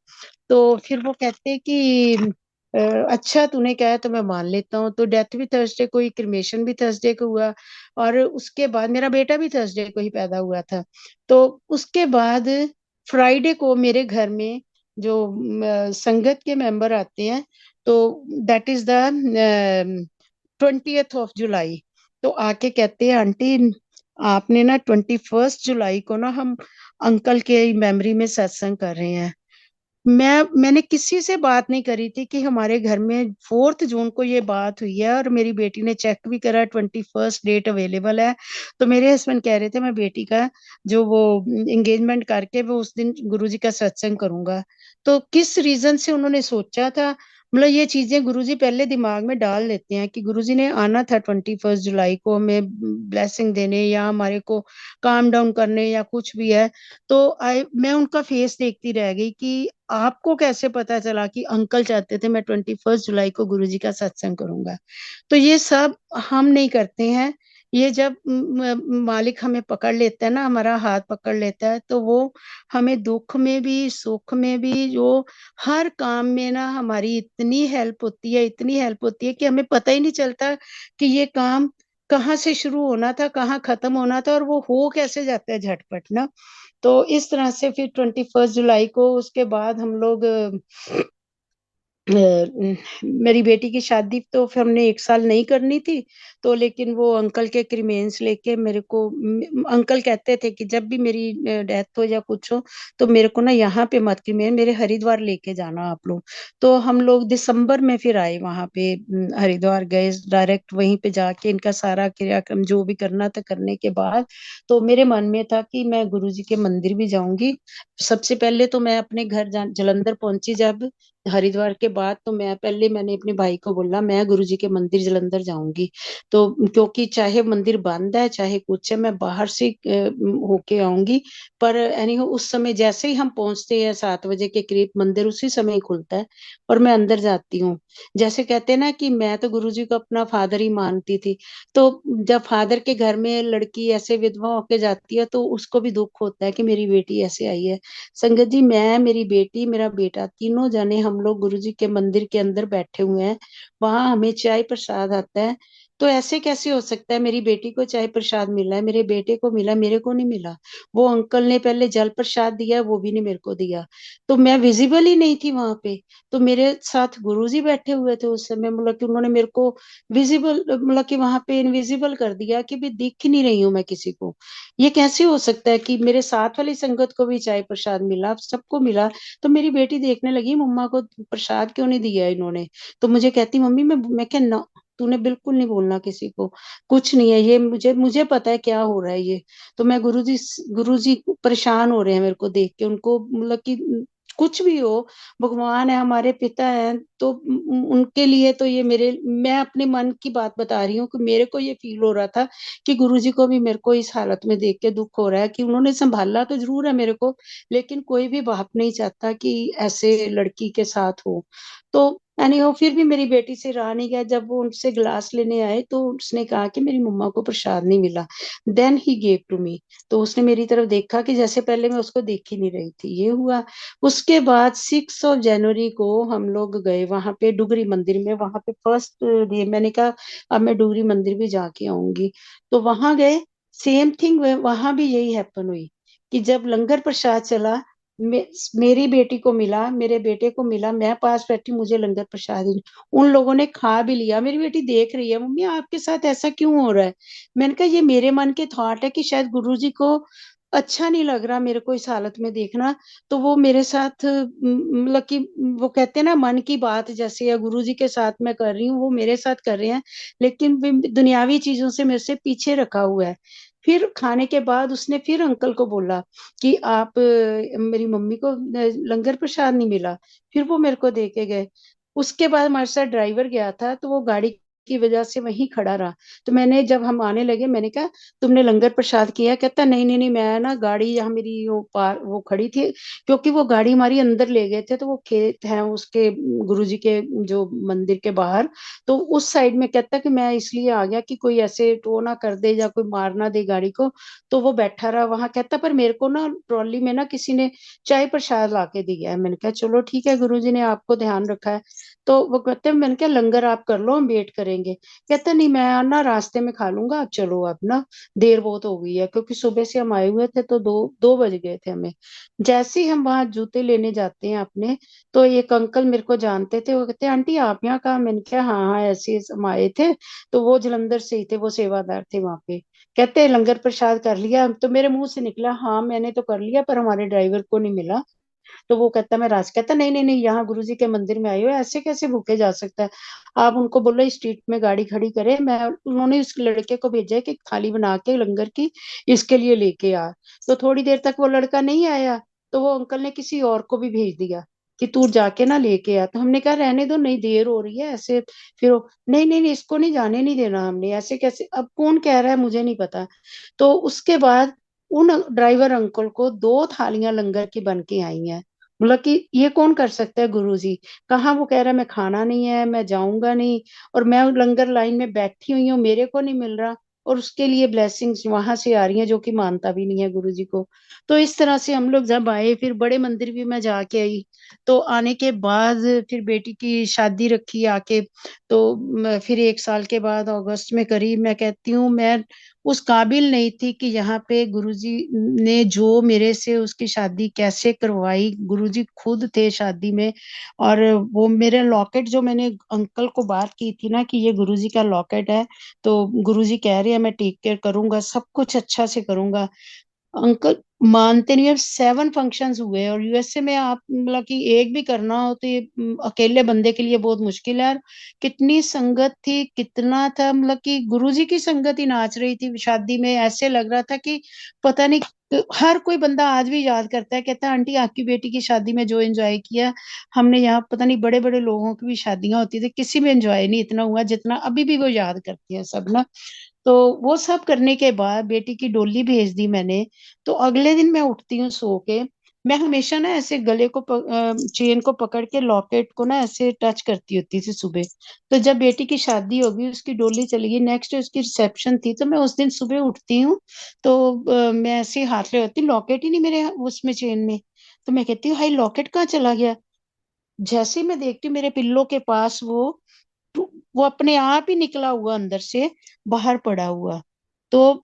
तो फिर वो कहते हैं कि अ, अच्छा तूने कहा है तो मैं मान लेता हूँ। तो डेथ भी थर्सडे को ही, क्रिमेशन भी थर्सडे को हुआ, और उसके बाद मेरा बेटा भी थर्सडे को ही पैदा हुआ था। तो उसके बाद फ्राइडे को मेरे घर में जो संगत के मेंबर आते हैं, तो that is the 20th of July। तो आके कहते हैं आंटी, आपने ना 21 जुलाई को ना हम अंकल के मेमोरी में सत्संग कर रहे हैं। मैंने किसी से बात नहीं करी थी कि हमारे घर में 4 जून को ये बात हुई है, और मेरी बेटी ने चेक भी करा, 21 डेट अवेलेबल है। तो मेरे हस्बैंड कह रहे थे मैं बेटी का जो वो एंगेजमेंट करके वो उस दिन गुरुजी का सत्संग करूंगा। तो किस रीजन से उन्होंने सोचा था, मतलब ये चीजें गुरुजी पहले दिमाग में डाल लेते हैं कि गुरुजी ने आना था 21 जुलाई को हमें ब्लेसिंग देने या हमारे को काम डाउन करने या कुछ भी है। तो आई मैं उनका फेस देखती रह गई कि आपको कैसे पता चला कि अंकल चाहते थे मैं 21 जुलाई को गुरुजी का सत्संग करूंगा। तो ये सब हम नहीं करते हैं। ये जब मालिक हमें पकड़ लेता है ना, हमारा हाथ पकड़ लेता है, तो वो हमें दुख में भी सुख में भी जो हर काम में ना हमारी इतनी हेल्प होती है, इतनी हेल्प होती है कि हमें पता ही नहीं चलता कि ये काम कहाँ से शुरू होना था, कहाँ खत्म होना था, और वो हो कैसे जाता है झटपट ना। तो इस तरह से फिर 21 जुलाई को उसके बाद हम लोग मेरी बेटी की शादी तो फिर हमने 1 साल नहीं करनी थी। तो लेकिन वो अंकल के क्रीमेंस लेके मेरे को अंकल कहते थे कि जब भी मेरी डेथ हो या कुछ हो तो मेरे को ना यहाँ पे मत क्रीमेन, मेरे हरिद्वार लेके जाना आप लोग। तो हम लोग दिसंबर में फिर आए वहां पे, हरिद्वार गए डायरेक्ट, वहीं पे जाके इनका सारा क्रियाक्रम जो भी करना था करने के बाद तो मेरे मन में था कि मैं गुरुजी के मंदिर भी जाऊंगी। सबसे पहले तो मैं अपने घर जलंधर पहुंची जब हरिद्वार के बाद, तो मैंने अपने भाई को बोला मैं गुरुजी के मंदिर जलंधर जाऊंगी। तो क्योंकि चाहे मंदिर बंद है चाहे कुछ है, मैं बाहर से होके आऊंगी। पर एनी उस समय जैसे ही हम पहुंचते हैं 7 बजे के करीब, मंदिर उसी समय ही खुलता है और मैं अंदर जाती हूँ। जैसे कहते हैं ना कि मैं तो गुरुजी को अपना फादर ही मानती थी। तो जब फादर के घर में लड़की ऐसे विधवा होके जाती है तो उसको भी दुख होता है कि मेरी बेटी ऐसे आई है। संगत जी, मैं, मेरी बेटी, मेरा बेटा, तीनों जने हम लोग गुरुजी के मंदिर के अंदर बैठे हुए हैं। वहां हमें चाय प्रसाद आता है। तो ऐसे कैसे हो सकता है मेरी बेटी को चाय प्रसाद मिला है, मेरे बेटे को मिला, मेरे को नहीं मिला। वो अंकल ने पहले जल प्रसाद दिया, वो भी नहीं मेरे को दिया। तो मैं विजिबल ही नहीं थी वहां पे। तो मेरे साथ गुरुजी बैठे हुए थे उस समय, मतलब कि उन्होंने मेरे को विजिबल, मतलब कि वहां पे इनविजिबल कर दिया कि भी दिख ही नहीं रही हूँ मैं किसी को। ये कैसे हो सकता है कि मेरे साथ वाली संगत को भी चाय प्रसाद मिला, सबको मिला। तो मेरी बेटी देखने लगी मम्मा को प्रसाद क्यों नहीं दिया इन्होंने। तो मुझे कहती मम्मी मैं क्या ना, तूने बिल्कुल नहीं बोलना किसी को, कुछ नहीं है ये, मुझे मुझे पता है क्या हो रहा है ये। तो मैं गुरुजी परेशान हो रहे हैं मेरे को देख के, उनको मतलब कि कुछ भी हो, भगवान है, हमारे पिता है, तो उनके लिए तो ये मेरे, मैं अपने मन की बात बता रही हूँ कि मेरे को ये फील हो रहा था कि गुरुजी को भी मेरे को इस हालत में देख के दुख हो रहा है कि उन्होंने संभाला तो जरूर है मेरे को, लेकिन कोई भी बाप नहीं चाहता कि ऐसे लड़की के साथ हो। तो यानी वो फिर भी मेरी बेटी से रहा नहीं गया, जब वो उनसे गिलास लेने आए तो उसने कहा कि मेरी मम्मा को प्रसाद नहीं मिला। Then he gave to me. तो उसने मेरी तरफ देखा कि जैसे पहले मैं उसको देख ही नहीं रही थी, ये हुआ। उसके बाद 6 जनवरी को हम लोग गए वहां पे डुगरी मंदिर में, वहां पे फर्स्ट डे मैंने कहा अब मैं डुगरी मंदिर भी जाके आऊंगी। तो वहां गए, सेम थिंग वहां भी यही हैपन हुई कि जब लंगर प्रसाद चला, मे, मेरी बेटी को मिला, मेरे बेटे को मिला, मैं पास बैठी, मुझे लंगर प्रसाद ही नहीं। उन लोगों ने खा भी लिया। मेरी बेटी देख रही है मम्मी आपके साथ ऐसा क्यों हो रहा है। मैंने कहा ये मेरे मन के थॉट है कि शायद गुरुजी को अच्छा नहीं लग रहा मेरे को इस हालत में देखना। तो वो मेरे साथ मतलब कि वो कहते हैं ना मन की बात जैसे या गुरु जी के साथ मैं कर रही हूँ वो मेरे साथ कर रहे हैं, लेकिन दुनियावी चीजों से मेरे से पीछे रखा हुआ है। फिर खाने के बाद उसने फिर अंकल को बोला कि आप मेरी मम्मी को लंगर प्रसाद नहीं मिला। फिर वो मेरे को दे के गए। उसके बाद हमारे साथ ड्राइवर गया था तो वो गाड़ी की वजह से वहीं खड़ा रहा। तो मैंने जब हम आने लगे मैंने कहा तुमने लंगर प्रसाद किया। कहता नहीं नहीं नहीं, मैं ना गाड़ी यहाँ मेरी वो पार वो खड़ी थी, क्योंकि वो गाड़ी हमारी अंदर ले गए थे, तो वो खेत है उसके गुरुजी के जो मंदिर के बाहर, तो उस साइड में। कहता कि मैं इसलिए आ गया कि कोई ऐसे टो ना कर दे या कोई मार ना दे गाड़ी को। तो वो बैठा रहा वहां। कहता पर मेरे को ना ट्रॉली में ना किसी ने चाय प्रसाद ला के दिया है। मैंने कहा चलो ठीक है, गुरुजी ने आपको ध्यान रखा है। तो वो कहते हैं, मैंने कहा लंगर आप कर लो हम वेट करेंगे। करेंगे? कहता नहीं, मैं ना रास्ते में खा लूंगा, आप चलो, अब ना देर बहुत हो गई है, क्योंकि सुबह से हम आए हुए थे तो 2 बज गए थे हमें। जैसे ही हम वहां जूते लेने जाते हैं अपने, तो एक अंकल मेरे को जानते थे, वो कहते हैं आंटी आप यहाँ कहाँ? मैंने कहा हाँ हाँ, ऐसे ही हम आए थे। तो वो जलंधर से ही थे, वो सेवादार थे वहां पे। कहते हैं लंगर प्रसाद कर लिया? तो मेरे मुंह से निकला हाँ मैंने तो कर लिया, पर हमारे ड्राइवर को नहीं मिला। तो वो कहता मैं राज, कहता नहीं नहीं नहीं, यहाँ गुरुजी के मंदिर में आई हो, ऐसे कैसे भूखे जा सकता है? आप उनको बोलो स्ट्रीट में गाड़ी खड़ी करे, मैं उन्होंने उस लड़के को भेजा है कि थाली बना के लंगर की इसके लिए लेके आ। तो थोड़ी देर तक वो लड़का नहीं आया, तो वो अंकल ने किसी और को भी भेज दिया कि तू जाके ना लेके आ। तो हमने कहा रहने दो, नहीं देर हो रही है ऐसे। फिर नहीं नहीं नहीं, इसको नहीं जाने नहीं देना हमने, ऐसे कैसे? अब कौन कह रहा है मुझे नहीं पता। तो उसके बाद उन ड्राइवर अंकल को 2 थालियां लंगर की बन के आई हैं। मतलब कि ये कौन कर सकता है गुरु जी? कहाँ वो कह रहा है मैं खाना नहीं है, मैं जाऊंगा नहीं, और मैं लंगर लाइन में बैठी हुई हूँ, मेरे को नहीं मिल रहा, और उसके लिए ब्लेसिंग्स वहां से आ रही हैं जो कि मानता भी नहीं है गुरु जी को। तो इस तरह से हम लोग जब आए, फिर बड़े मंदिर भी मैं जाके आई। तो आने के बाद फिर बेटी की शादी रखी आके। तो फिर 1 साल के बाद अगस्त में करी। मैं कहती हूँ मैं उस काबिल नहीं थी कि यहाँ पे गुरुजी ने जो मेरे से उसकी शादी कैसे करवाई, गुरुजी खुद थे शादी में। और वो मेरे लॉकेट जो मैंने अंकल को बात की थी ना कि ये गुरुजी का लॉकेट है, तो गुरुजी कह रहे हैं मैं टेक केयर करूंगा, सब कुछ अच्छा से करूंगा। अंकल मानते नहीं। अब 7 फंक्शंस हुए, और यूएसए में आप मतलब कि एक भी करना हो तो ये अकेले बंदे के लिए बहुत मुश्किल है। और कितनी संगत थी, कितना था, मतलब कि गुरुजी की संगत ही नाच रही थी शादी में, ऐसे लग रहा था कि पता नहीं। हर कोई बंदा आज भी याद करता है, कहता है आंटी आपकी बेटी की शादी में जो एंजॉय किया हमने यहाँ, पता नहीं बड़े बड़े लोगों की भी शादियां होती थी, किसी में एंजॉय नहीं इतना हुआ जितना अभी भी वो याद करती है सब ना। तो वो सब करने के बाद बेटी की डोली भेज दी मैंने। तो अगले दिन मैं उठती हूँ सो के, मैं हमेशा ना ऐसे गले को चेन को पकड़ के लॉकेट को ना ऐसे टच करती होती थी सुबह। तो जब बेटी की शादी होगी, उसकी डोली चली गई, नेक्स्ट उसकी रिसेप्शन थी, तो मैं उस दिन सुबह उठती हूँ। तो मैं ऐसे हाथ ले होती, लॉकेट ही नहीं मेरे उसमें चेन में। तो मैं कहती हूँ हाई लॉकेट कहाँ चला गया? जैसे ही मैं देखती हूँ मेरे पिल्लो के पास वो अपने आप ही निकला हुआ अंदर से, बाहर पड़ा हुआ। तो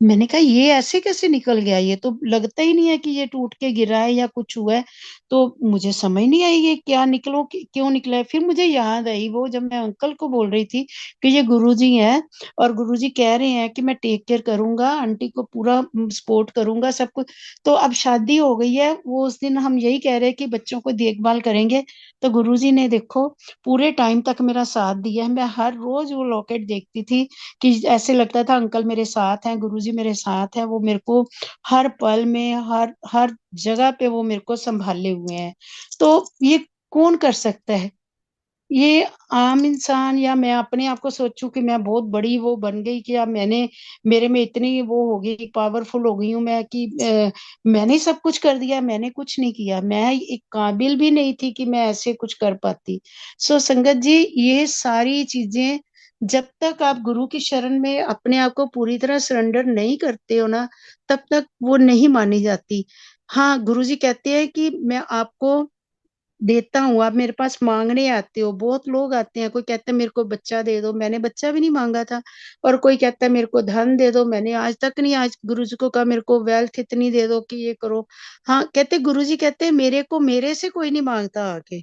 मैंने कहा ये ऐसे कैसे निकल गया, ये तो लगता ही नहीं है कि ये टूट के गिरा है या कुछ हुआ है। तो मुझे समझ नहीं आई ये क्या निकलो क्यों निकला है। फिर मुझे याद आई वो जब मैं अंकल को बोल रही थी कि ये गुरुजी हैं, और गुरुजी कह रहे हैं कि मैं टेक केयर करूंगा, आंटी को पूरा सपोर्ट करूंगा सब कुछ। तो अब शादी हो गई है, वो उस दिन हम यही कह रहे हैं कि बच्चों को देखभाल करेंगे। तो गुरुजी ने देखो पूरे टाइम तक मेरा साथ दिया है। मैं हर रोज वो लॉकेट देखती थी कि ऐसे लगता था अंकल मेरे साथ हैं, गुरुजी मेरे साथ हैं, वो मेरे को हर पल में हर हर जगह पे वो मेरे को संभाले हुए हैं। तो ये कौन कर सकता है? ये आम इंसान, या मैं अपने आप को सोचूं कि मैं बहुत बड़ी वो बन गई कि अब मेरे में इतनी वो हो गई, पावरफुल हो गई हूं मैं कि मैंने सब कुछ कर दिया, मैंने कुछ नहीं किया, मैं एक काबिल भी नहीं थी कि मैं ऐसे कुछ कर पाती। सो संगत जी, ये सारी चीजें जब तक आप गुरु की शरण में अपने आप को पूरी तरह सरेंडर नहीं करते हो ना, तब तक वो नहीं मानी जाती। हाँ, गुरु जी कहते हैं कि मैं आपको देता हूँ, आप मेरे पास मांगने आते हो। बहुत लोग आते हैं, कोई कहता है मेरे को बच्चा दे दो, मैंने बच्चा भी नहीं मांगा था। और कोई कहता है मेरे को धन दे दो, मैंने आज तक नहीं, आज गुरु जी को कहा मेरे को वेल्थ इतनी दे दो कि ये करो। हाँ, कहते गुरु जी कहते हैं मेरे को मेरे से कोई नहीं मांगता आके।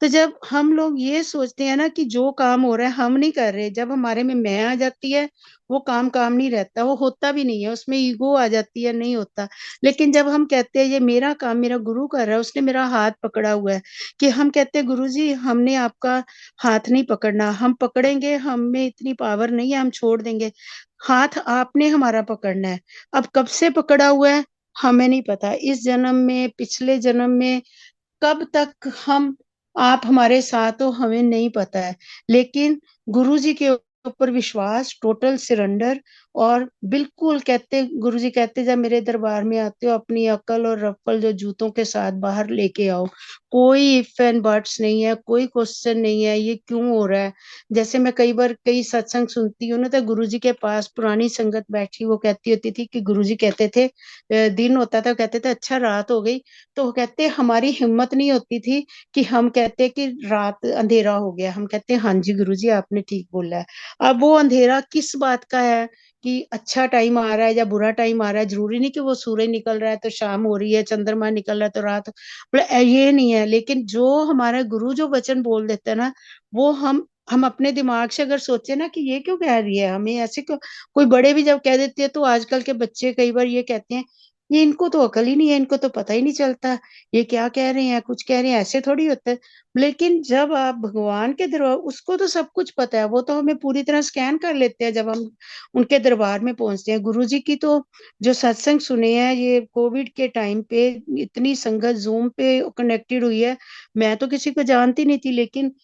तो जब हम लोग ये सोचते हैं ना कि जो काम हो रहा है हम नहीं कर रहे, जब हमारे में मैं आ जाती है, वो काम काम नहीं रहता, वो होता भी नहीं है, उसमें ईगो आ जाती है, नहीं होता। लेकिन जब हम कहते हैं ये मेरा काम मेरा गुरु कर रहा है, उसने मेरा हाथ पकड़ा हुआ है, कि हम कहते हैं गुरु जी हमने आपका हाथ नहीं पकड़ना, हम पकड़ेंगे, हम में इतनी पावर नहीं है, हम छोड़ देंगे। हाथ आपने हमारा पकड़ना है। अब कब से पकड़ा हुआ है हमें नहीं पता, इस जन्म में, पिछले जन्म में, कब तक हम आप हमारे साथ हो हमें नहीं पता है। लेकिन गुरु जी के ऊपर विश्वास, टोटल सरेंडर। और बिल्कुल कहते, गुरु जी कहते जब मेरे दरबार में आते हो अपनी अकल और रफल जो जूतों के साथ बाहर लेके आओ। कोई इफ एंड बट्स नहीं है, कोई क्वेश्चन नहीं है ये क्यों हो रहा है। जैसे मैं कई बार कई सत्संग सुनती हूँ ना, तो गुरुजी के पास पुरानी संगत बैठी, वो कहती होती थी कि गुरुजी कहते थे दिन होता था, कहते थे अच्छा रात हो गई, तो वो कहते हमारी हिम्मत नहीं होती थी कि हम कहते कि रात अंधेरा हो गया, हम कहते हाँ जी गुरुजी आपने ठीक बोला है। अब वो अंधेरा किस बात का है, कि अच्छा टाइम आ रहा है या बुरा टाइम आ रहा है, जरूरी नहीं कि वो सूरज निकल रहा है तो शाम हो रही है, चंद्रमा निकल रहा है तो रात, मतलब ये नहीं है। लेकिन जो हमारा गुरु जो वचन बोल देता है ना, वो हम अपने दिमाग से अगर सोचे ना कि ये क्यों कह रही है, हमें ऐसे क्यों, कोई बड़े भी जब कह देते हैं तो आजकल के बच्चे कई बार ये कहते हैं ये इनको तो अकल ही नहीं है, इनको तो पता ही नहीं चलता ये क्या कह रहे हैं, कुछ कह रहे हैं, ऐसे थोड़ी होता है। लेकिन जब आप भगवान के दरबार, उसको तो सब कुछ पता है, वो तो हमें पूरी तरह स्कैन कर लेते हैं जब हम उनके दरबार में पहुंचते हैं। गुरु जी की तो जो सत्संग सुने हैं ये कोविड के टाइम पे, इतनी संगत जूम पे कनेक्टेड हुई है, मैं तो किसी को जानती नहीं थी, लेकिन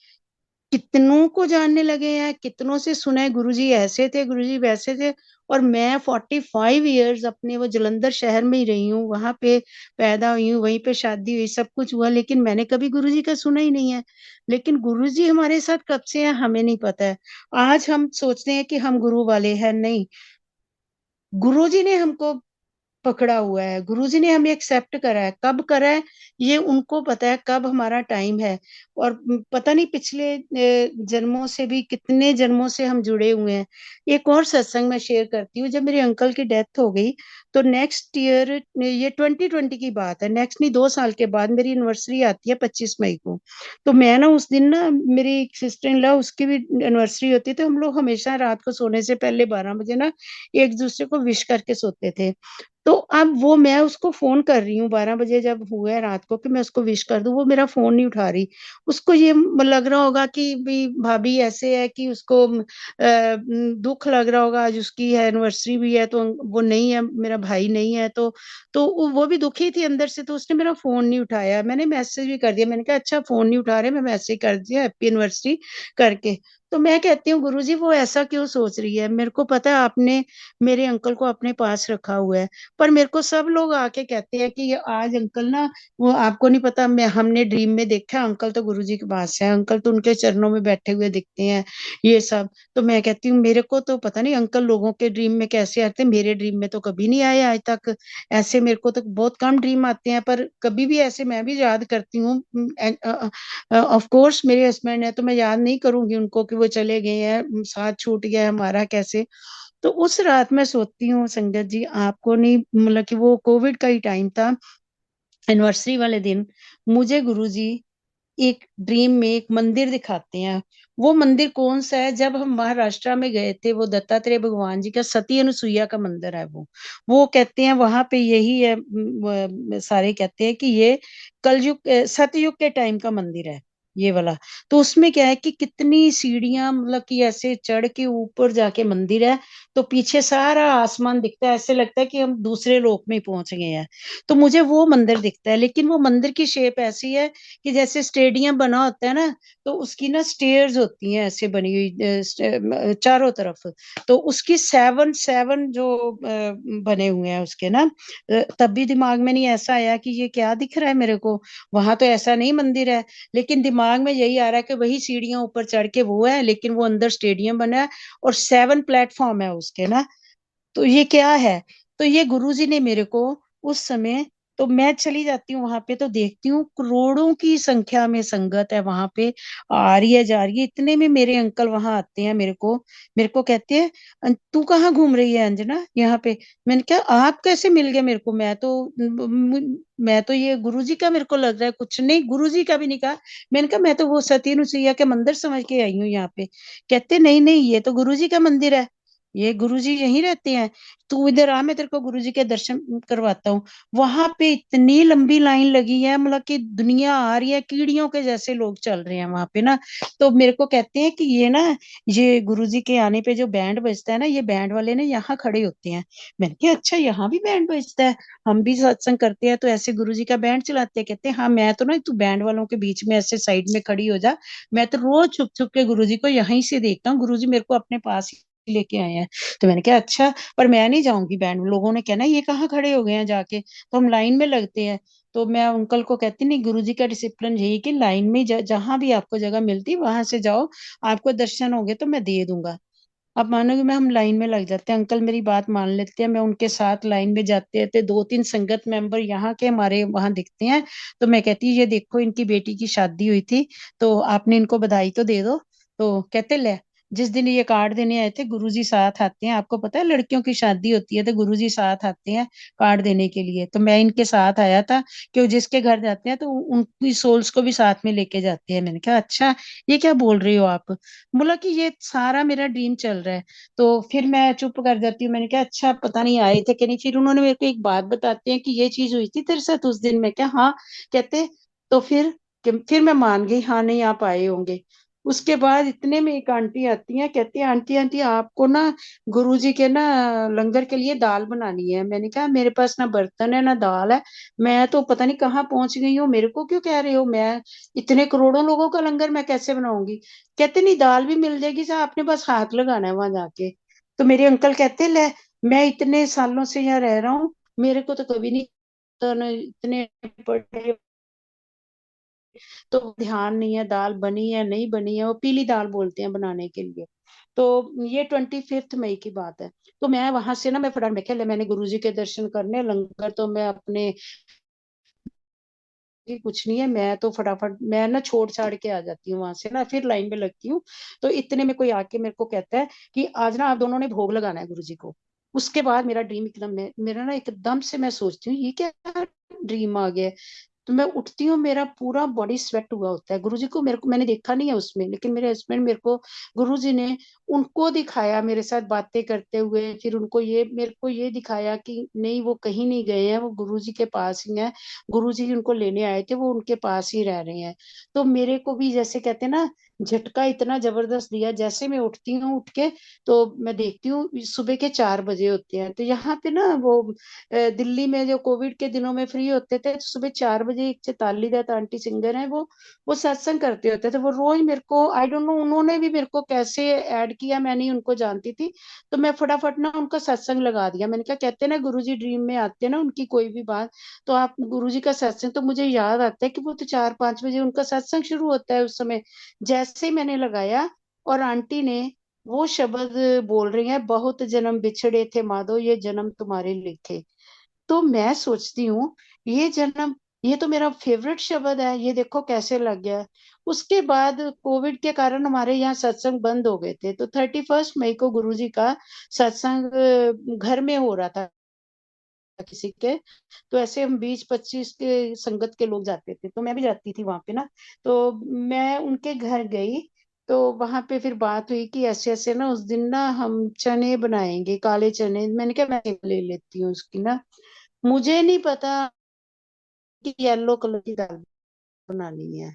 कितनों को जानने लगे हैं, कितनों से सुना है गुरुजी ऐसे थे, गुरुजी वैसे थे। और मैं 45 ईयर्स अपने वो जलंधर शहर में ही रही हूँ, वहां पे पैदा हुई हूँ, वहीं पे शादी हुई, सब कुछ हुआ, लेकिन मैंने कभी गुरुजी का सुना ही नहीं है। लेकिन गुरुजी हमारे साथ कब से है हमें नहीं पता है। आज हम सोचते हैं कि हम गुरु वाले हैं, नहीं, गुरुजी ने हमको पकड़ा हुआ है, गुरुजी ने हमें एक्सेप्ट करा है, कब करा है ये उनको पता है, कब हमारा टाइम है। और पता नहीं पिछले जन्मों से भी कितने जन्मों से हम जुड़े हुए हैं। एक और सत्संग मैं शेयर करती हूँ, जब मेरे अंकल की डेथ हो गई तो नेक्स्ट ईयर, ये 2020 की बात है, नेक्स्ट नहीं 2 साल के बाद मेरी एनिवर्सरी आती है 25 मई को। तो मैं ना उस दिन ना, मेरी एक सिस्टर इन लॉ उसकी भी एनिवर्सरी होती है, तो हम लोग हमेशा रात को सोने से पहले 12 बजे ना एक दूसरे को विश करके सोते थे। तो अब वो मैं उसको फोन कर रही हूँ 12 बजे जब हुआ है रात को कि मैं उसको विश कर दूं, वो मेरा फोन नहीं उठा रही। उसको ये लग रहा होगा कि भी भाभी ऐसे है कि उसको दुख लग रहा होगा, आज उसकी है एनिवर्सरी भी है तो वो नहीं है, मेरा भाई नहीं है, तो वो भी दुखी थी अंदर से, तो उसने मेरा फोन नहीं उठाया। मैंने मैसेज भी कर दिया, मैंने कहा अच्छा फोन नहीं उठा रहे, मैं मैसेज कर दिया हैप्पी एनिवर्सरी करके। तो मैं कहती हूँ गुरुजी वो ऐसा क्यों सोच रही है, मेरे को पता है आपने मेरे अंकल को अपने पास रखा हुआ है, पर मेरे को सब लोग आके कहते हैं कि ये आज अंकल ना, वो आपको नहीं पता, मैं हमने ड्रीम में देखा है, अंकल तो गुरुजी के पास है, अंकल तो उनके चरणों में बैठे हुए दिखते हैं, ये सब। तो मैं कहती हूँ मेरे को तो पता नहीं अंकल लोगों के ड्रीम में कैसे आते हैं, मेरे ड्रीम में तो कभी नहीं आए आज तक। ऐसे मेरे को तो बहुत कम ड्रीम आते हैं, पर कभी भी ऐसे मैं भी याद करती हूँ। ऑफ कोर्स मेरे हस्बैंड है तो मैं याद नहीं करूंगी उनको कि वो चले गए हैं, साथ छूट गया है हमारा कैसे। तो उस रात मैं सोती हूँ संगत जी, आपको नहीं, मतलब कि वो कोविड का ही टाइम था, एनिवर्सरी वाले दिन मुझे गुरुजी एक ड्रीम में एक मंदिर दिखाते हैं। वो मंदिर कौन सा है, जब हम महाराष्ट्र में गए थे, वो दत्तात्रेय भगवान जी का सती अनुसुईया का मंदिर है वो कहते हैं वहां पे यही है, सारे कहते हैं कि ये कलयुग सतयुग के टाइम का मंदिर है ये वाला। तो उसमें क्या है कि कितनी सीढ़ियां, मतलब कि ऐसे चढ़ के ऊपर जाके मंदिर है, तो पीछे सारा आसमान दिखता है, ऐसे लगता है कि हम दूसरे लोक में पहुंच गए हैं। तो मुझे वो मंदिर दिखता है, लेकिन वो मंदिर की शेप ऐसी है कि जैसे स्टेडियम बना होता है ना, तो उसकी ना स्टेयर्स होती हैं ऐसे बनी हुई चारों तरफ। तो उसकी सेवन सेवन जो बने हुए हैं उसके ना, तब भी दिमाग में नहीं ऐसा आया कि ये क्या दिख रहा है मेरे को, वहां तो ऐसा नहीं मंदिर है। लेकिन दिमाग में यही आ रहा है कि वही सीढ़ियां ऊपर चढ़ के वो है, लेकिन वो अंदर स्टेडियम बना है और 7 प्लेटफॉर्म है उसके ना। तो ये क्या है। तो ये गुरुजी ने मेरे को उस समय, तो मैं चली जाती हूँ वहां पे तो देखती हूँ करोड़ों की संख्या में संगत है वहां पे, आ रही है जा रही है, इतने में मेरे अंकल वहां आते हैं, मेरे को कहते हैं तू कहाँ घूम रही है अंजना यहाँ पे?" मैंने कहा आप कैसे मिल गए मेरे को, मैं तो ये गुरुजी का मेरे को लग रहा है, कुछ नहीं गुरुजी का भी नहीं कहा। मैंने कहा मैं तो वो सती अनुसुईया के मंदिर समझ के आई हूँ यहाँ पे। कहते नहीं नहीं ये तो गुरुजी का मंदिर है, ये गुरुजी यहीं रहते हैं, तू इधर आ मैं तेरे को गुरुजी के दर्शन करवाता हूँ। वहां पे इतनी लंबी लाइन लगी है, मतलब कि दुनिया आ रही है, कीड़ियों के जैसे लोग चल रहे हैं वहां पे ना। तो मेरे को कहते हैं कि ये ना, ये गुरुजी के आने पे जो बैंड बजता है ना, ये बैंड वाले ने यहाँ खड़े होते हैं। मैंने कहा अच्छा यहाँ भी बैंड बजता है, हम भी सत्संग करते हैं तो ऐसे गुरुजी का बैंड चलाते हैं। कहते हैं हाँ मैं तो ना, तू बैंड वालों के बीच में ऐसे साइड में खड़ी हो जा, मैं तो रोज छुप छुप के गुरुजी को यहीं से देखता हूँ, गुरुजी मेरे को अपने पास ही लेके आए हैं। तो मैंने कहा अच्छा, पर मैं नहीं जाऊंगी बैंड, लोगों ने कहना ये कहाँ खड़े हो गए हैं जाके, तो हम लाइन में लगते हैं। तो मैं अंकल को कहती नहीं, गुरुजी का डिसिप्लिन यही कि लाइन में जहां भी आपको जगह मिलती वहां से जाओ, आपको दर्शन होंगे तो मैं दे दूंगा। अब मानोगे मैं, हम लाइन में लग जाते हैं, अंकल मेरी बात मान लेते हैं, मैं उनके साथ लाइन में जाते रहते, दो तीन संगत मेंबर यहाँ के हमारे वहां दिखते हैं, तो मैं कहती ये देखो इनकी बेटी की शादी हुई थी, तो आपने इनको बधाई तो दे दो। तो कहते ले, जिस दिन ये कार्ड देने आए थे, गुरुजी साथ आते हैं, आपको पता है लड़कियों की शादी होती है तो गुरुजी साथ आते हैं कार्ड देने के लिए, तो मैं इनके साथ आया था, कि जिसके घर जाते हैं तो उनकी सोल्स को भी साथ में लेके जाते हैं। मैंने कहा अच्छा, ये क्या बोल रही हो आप? बोला कि ये सारा मेरा ड्रीम चल रहा है। तो फिर मैं चुप कर जाती हूँ, मैंने कहा अच्छा पता नहीं आए थे कि नहीं। फिर उन्होंने मेरे को एक बात बताते हैं कि ये चीज हुई थी तेरे साथ उस दिन। मैं क्या, हाँ। कहते तो फिर मैं मान गई, हाँ नहीं आप आए होंगे। उसके बाद इतने में एक आंटी आती है, कहती है आंटी आंटी आपको ना गुरुजी के ना लंगर के लिए दाल बनानी है। मैंने कहा मेरे पास ना बर्तन है ना दाल है, मैं तो पता नहीं कहाँ पहुंच गई हूँ, मेरे को क्यों कह रहे हो, मैं इतने करोड़ों लोगों का लंगर मैं कैसे बनाऊंगी? कहते नहीं दाल भी मिल जाएगी, साहब आपने बस हाथ लगाना है वहां जाके। तो मेरे अंकल कहते ले, मैं इतने सालों से यहाँ रह रहा हूँ, मेरे को तो कभी नहीं, तो इतने बड़े तो ध्यान नहीं है दाल बनी है नहीं बनी है, वो पीली दाल बोलते हैं बनाने के लिए। तो ये 25 मई की बात है। तो मैं वहां से ना, मैं फटाफट मैं ले, मैंने गुरुजी के दर्शन करने, लंगर तो मैं अपने कि कुछ नहीं है, मैं तो फटाफट मैं ना छोड़ छाड़ के आ जाती हूँ वहां से ना, फिर लाइन में लगती हूँ। तो इतने में कोई आके मेरे को कहता है कि आज ना आप दोनों ने भोग लगाना है गुरुजी को। उसके बाद मेरा ड्रीम एकदम मेरा ना एकदम से मैं सोचती हूँ ये क्या ड्रीम आ गया है। तो मैं उठती हूँ, मेरा पूरा बॉडी स्वेट हुआ होता है। गुरुजी को मेरे को मैंने देखा नहीं है उसमें, लेकिन मेरे हस्बैंड मेरे को, गुरुजी ने उनको दिखाया मेरे साथ बातें करते हुए, फिर उनको ये मेरे को ये दिखाया कि नहीं वो कहीं नहीं गए हैं, वो गुरुजी के पास ही हैं, गुरुजी उनको लेने आए थे, वो उनके पास ही रह रहे हैं। तो मेरे को भी जैसे कहते हैं ना, झटका इतना जबरदस्त दिया। जैसे मैं उठती हूँ, उठ के तो मैं देखती हूँ सुबह के 4 बजे होते हैं, तो यहाँ पे ना वो दिल्ली में जो कोविड के दिनों में फ्री होते थे, तो सुबह 4 बजे एक चैताली दत्त आंटी सिंगर है, वो सत्संग करते होते थे। वो रोज मेरे को, आई डोंट नो उन्होंने भी मेरे को कैसे ऐड किया, मैं नहीं उनको जानती थी। तो मैं फटाफट ना उनका सत्संग लगा दिया। मैंने कहा कहते हैं ना गुरुजी ड्रीम में आते हैं ना, उनकी कोई भी बात, तो आप गुरुजी का सत्संग, तो मुझे याद आता है कि वो तो 4-5 बजे उनका सत्संग शुरू होता है उस समय। जैसे ही मैंने लगाया और आंटी ने वो शब्द बोल रही है, बहुत जन्म बिछड़े थे माधो ये जन्म तुम्हारे लिखे। तो मैं सोचती हूँ ये जन्म, ये तो मेरा फेवरेट शब्द है, ये देखो कैसे लग गया है। उसके बाद कोविड के कारण हमारे यहाँ सत्संग बंद हो गए थे, तो 31 मई को गुरुजी का सत्संग घर में हो रहा था किसी के। तो ऐसे हम 20-25 के संगत के लोग जाते थे, तो मैं भी जाती थी वहां पे ना। तो मैं उनके घर गई, तो वहां पे फिर बात हुई कि ऐसे ऐसे ना उस दिन ना हम चने बनाएंगे, काले चने। मैंने कहा मैं ले लेती हूँ उसकी ना, मुझे नहीं पता कि येलो कलर की दाल बनानी है।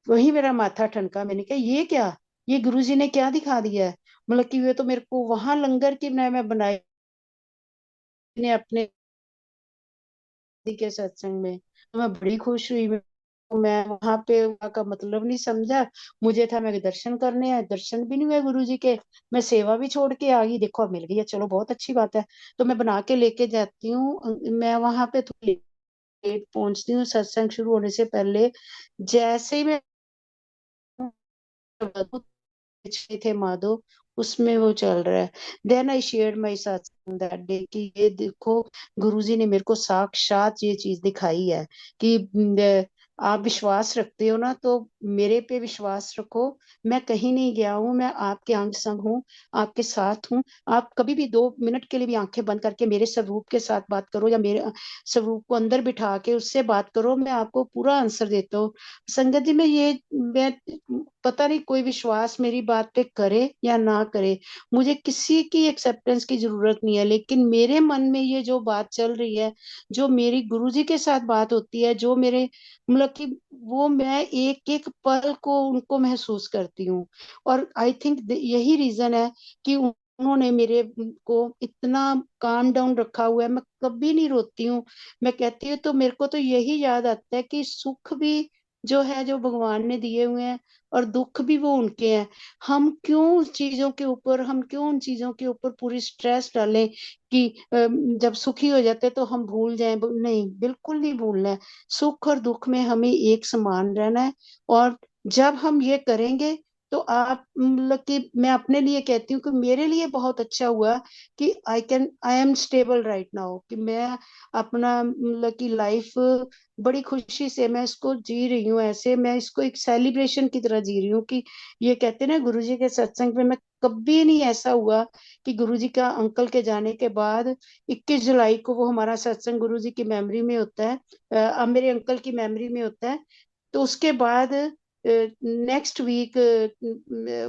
वही मेरा माथा ठनका, मैंने कहा ये क्या, ये गुरुजी ने क्या दिखा दिया है। मतलब कि ये तो मेरे को वहां लंगर की ना मैं बनाई ने अपने के सत्संग में, तो मैं बड़ी खुश हुई। मैं वहां पे वहाँ का मतलब नहीं समझा, मुझे था मैं दर्शन करने हैं, दर्शन भी नहीं हुए गुरु जी के। मैं सेवा भी छोड़ के आ गई, देखो अब मिल गई है, चलो बहुत अच्छी बात है। तो मैं बना के लेके जाती हूँ, मैं वहां पे थोड़ी लेट पहुंचती हूँ सत्संग शुरू होने से पहले। जैसे ही मैं पिछले थे माधो, उसमें वो चल रहा है। देन आई शेयर्ड माई सत्संग दैट डे कि ये देखो गुरुजी ने मेरे को साक्षात ये चीज दिखाई है कि आप विश्वास रखते हो ना, तो मेरे पे विश्वास रखो। मैं कहीं नहीं गया हूँ, मैं आपके अंग संग हूँ, आपके साथ हूँ। आप कभी भी 2 मिनट के लिए भी आंखें बंद करके मेरे स्वरूप के साथ बात करो, या मेरे स्वरूप को अंदर बिठा के उससे बात करो, मैं आपको पूरा आंसर देता हूँ। संगत जी में ये, मैं पता नहीं कोई विश्वास मेरी बात पे करे या ना करे, मुझे किसी की एक्सेप्टेंस की जरूरत नहीं है, लेकिन मेरे मन में ये जो बात चल रही है, जो मेरी गुरुजी के साथ बात होती है, जो मेरे मतलब कि वो मैं एक एक पल को उनको महसूस करती हूँ। और आई थिंक यही रीजन है कि उन्होंने मेरे को इतना काम डाउन रखा हुआ है, मैं कभी नहीं रोती हूँ। मैं कहती हूँ तो मेरे को तो यही याद आता है कि सुख भी जो है, जो भगवान ने दिए हुए हैं, और दुख भी वो उनके हैं। हम क्यों उस चीजों के ऊपर, हम क्यों उन चीजों के ऊपर पूरी स्ट्रेस डालें कि जब सुखी हो जाते तो हम भूल जाएं। नहीं, बिल्कुल नहीं भूलना है। सुख और दुख में हमें एक समान रहना है। और जब हम ये करेंगे तो आप मतलब कि मैं अपने लिए कहती हूँ कि मेरे लिए बहुत अच्छा हुआ कि I am stable right now, कि मैं अपना मतलब कि लाइफ बड़ी खुशी से मैं इसको जी रही हूँ। ऐसे मैं इसको एक सेलिब्रेशन की तरह जी रही हूँ कि ये कहते हैं ना, गुरुजी के सत्संग में मैं कभी नहीं ऐसा हुआ कि गुरुजी का अंकल के जाने के बाद 21 जुलाई को वो हमारा सत्संग गुरुजी की मेमोरी में होता है, मेरे अंकल की मेमोरी में होता है। तो उसके बाद नेक्स्ट वीक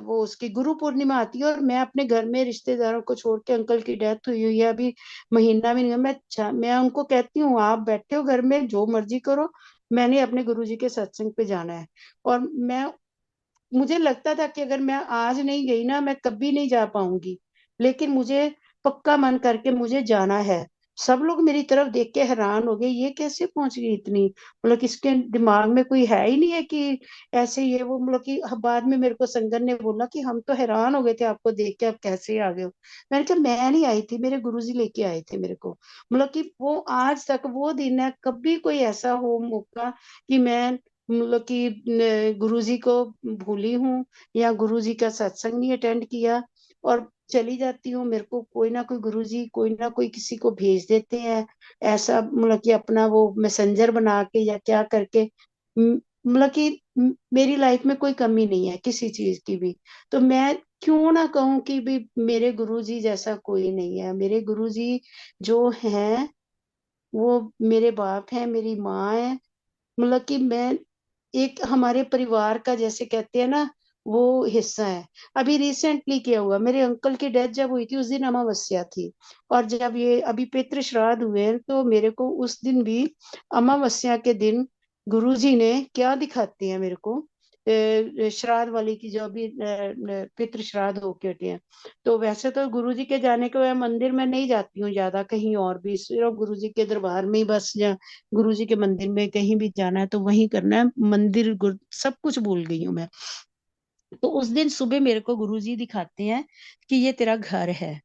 वो उसकी गुरु पूर्णिमा आती है, और मैं अपने घर में रिश्तेदारों को छोड़ के, अंकल की डेथ हुई है अभी महीना भी नहीं हुआ, मैं उनको कहती हूँ आप बैठे हो घर में जो मर्जी करो, मैंने अपने गुरुजी के सत्संग पे जाना है। और मैं मुझे लगता था कि अगर मैं आज नहीं गई ना, मैं कभी नहीं जा पाऊंगी, लेकिन मुझे पक्का मन करके मुझे जाना है। सब लोग मेरी तरफ देख के हैरान हो गए, ये कैसे पहुंच गई इतनी, मतलब कि इसके दिमाग में कोई है ही नहीं है कि ऐसे ये वो, मतलब कि बाद में मेरे को संगन ने बोला कि हम तो हैरान हो गए थे आपको देख के, आप कैसे आ गए हो। मैंने कहा मैं नहीं आई थी, मेरे गुरुजी लेके आए थे मेरे को। मतलब कि वो आज तक वो दिन है, कभी कोई ऐसा हो मौका कि मैं मतलब कि गुरुजी को भूली हूँ या गुरुजी का सत्संग नहीं अटेंड किया, और चली जाती हूँ। मेरे को कोई ना कोई गुरुजी कोई ना कोई किसी को भेज देते हैं, ऐसा मतलब कि अपना वो मैसेंजर बना के या क्या करके। मतलब कि मेरी लाइफ में कोई कमी नहीं है किसी चीज की भी। तो मैं क्यों ना कहूँ कि भी मेरे गुरुजी जैसा कोई नहीं है। मेरे गुरुजी जो हैं वो मेरे बाप हैं, मेरी माँ है। मतलब कि मैं एक हमारे परिवार का, जैसे कहते हैं ना, वो हिस्सा है। अभी रिसेंटली क्या हुआ, मेरे अंकल की डेथ जब हुई थी उस दिन अमावस्या थी, और जब ये अभी पितृ श्राद्ध हुए हैं, तो मेरे को उस दिन भी अमावस्या के दिन गुरुजी ने क्या दिखाते हैं मेरे को, श्राद्ध वाली की जो अभी पितृ श्राद्ध होके हटे हैं। तो वैसे तो गुरुजी के जाने के बाद मंदिर में नहीं जाती हूँ ज्यादा, कहीं और भी सिर्फ गुरुजी के दरबार में ही बस, या गुरु जी के मंदिर में कहीं भी जाना है तो वहीं करना है। सब कुछ भूल गई हूँ मैं। तो उस दिन सुबह मेरे को गुरु जी दिखाते हैं कि ये तेरा घर है।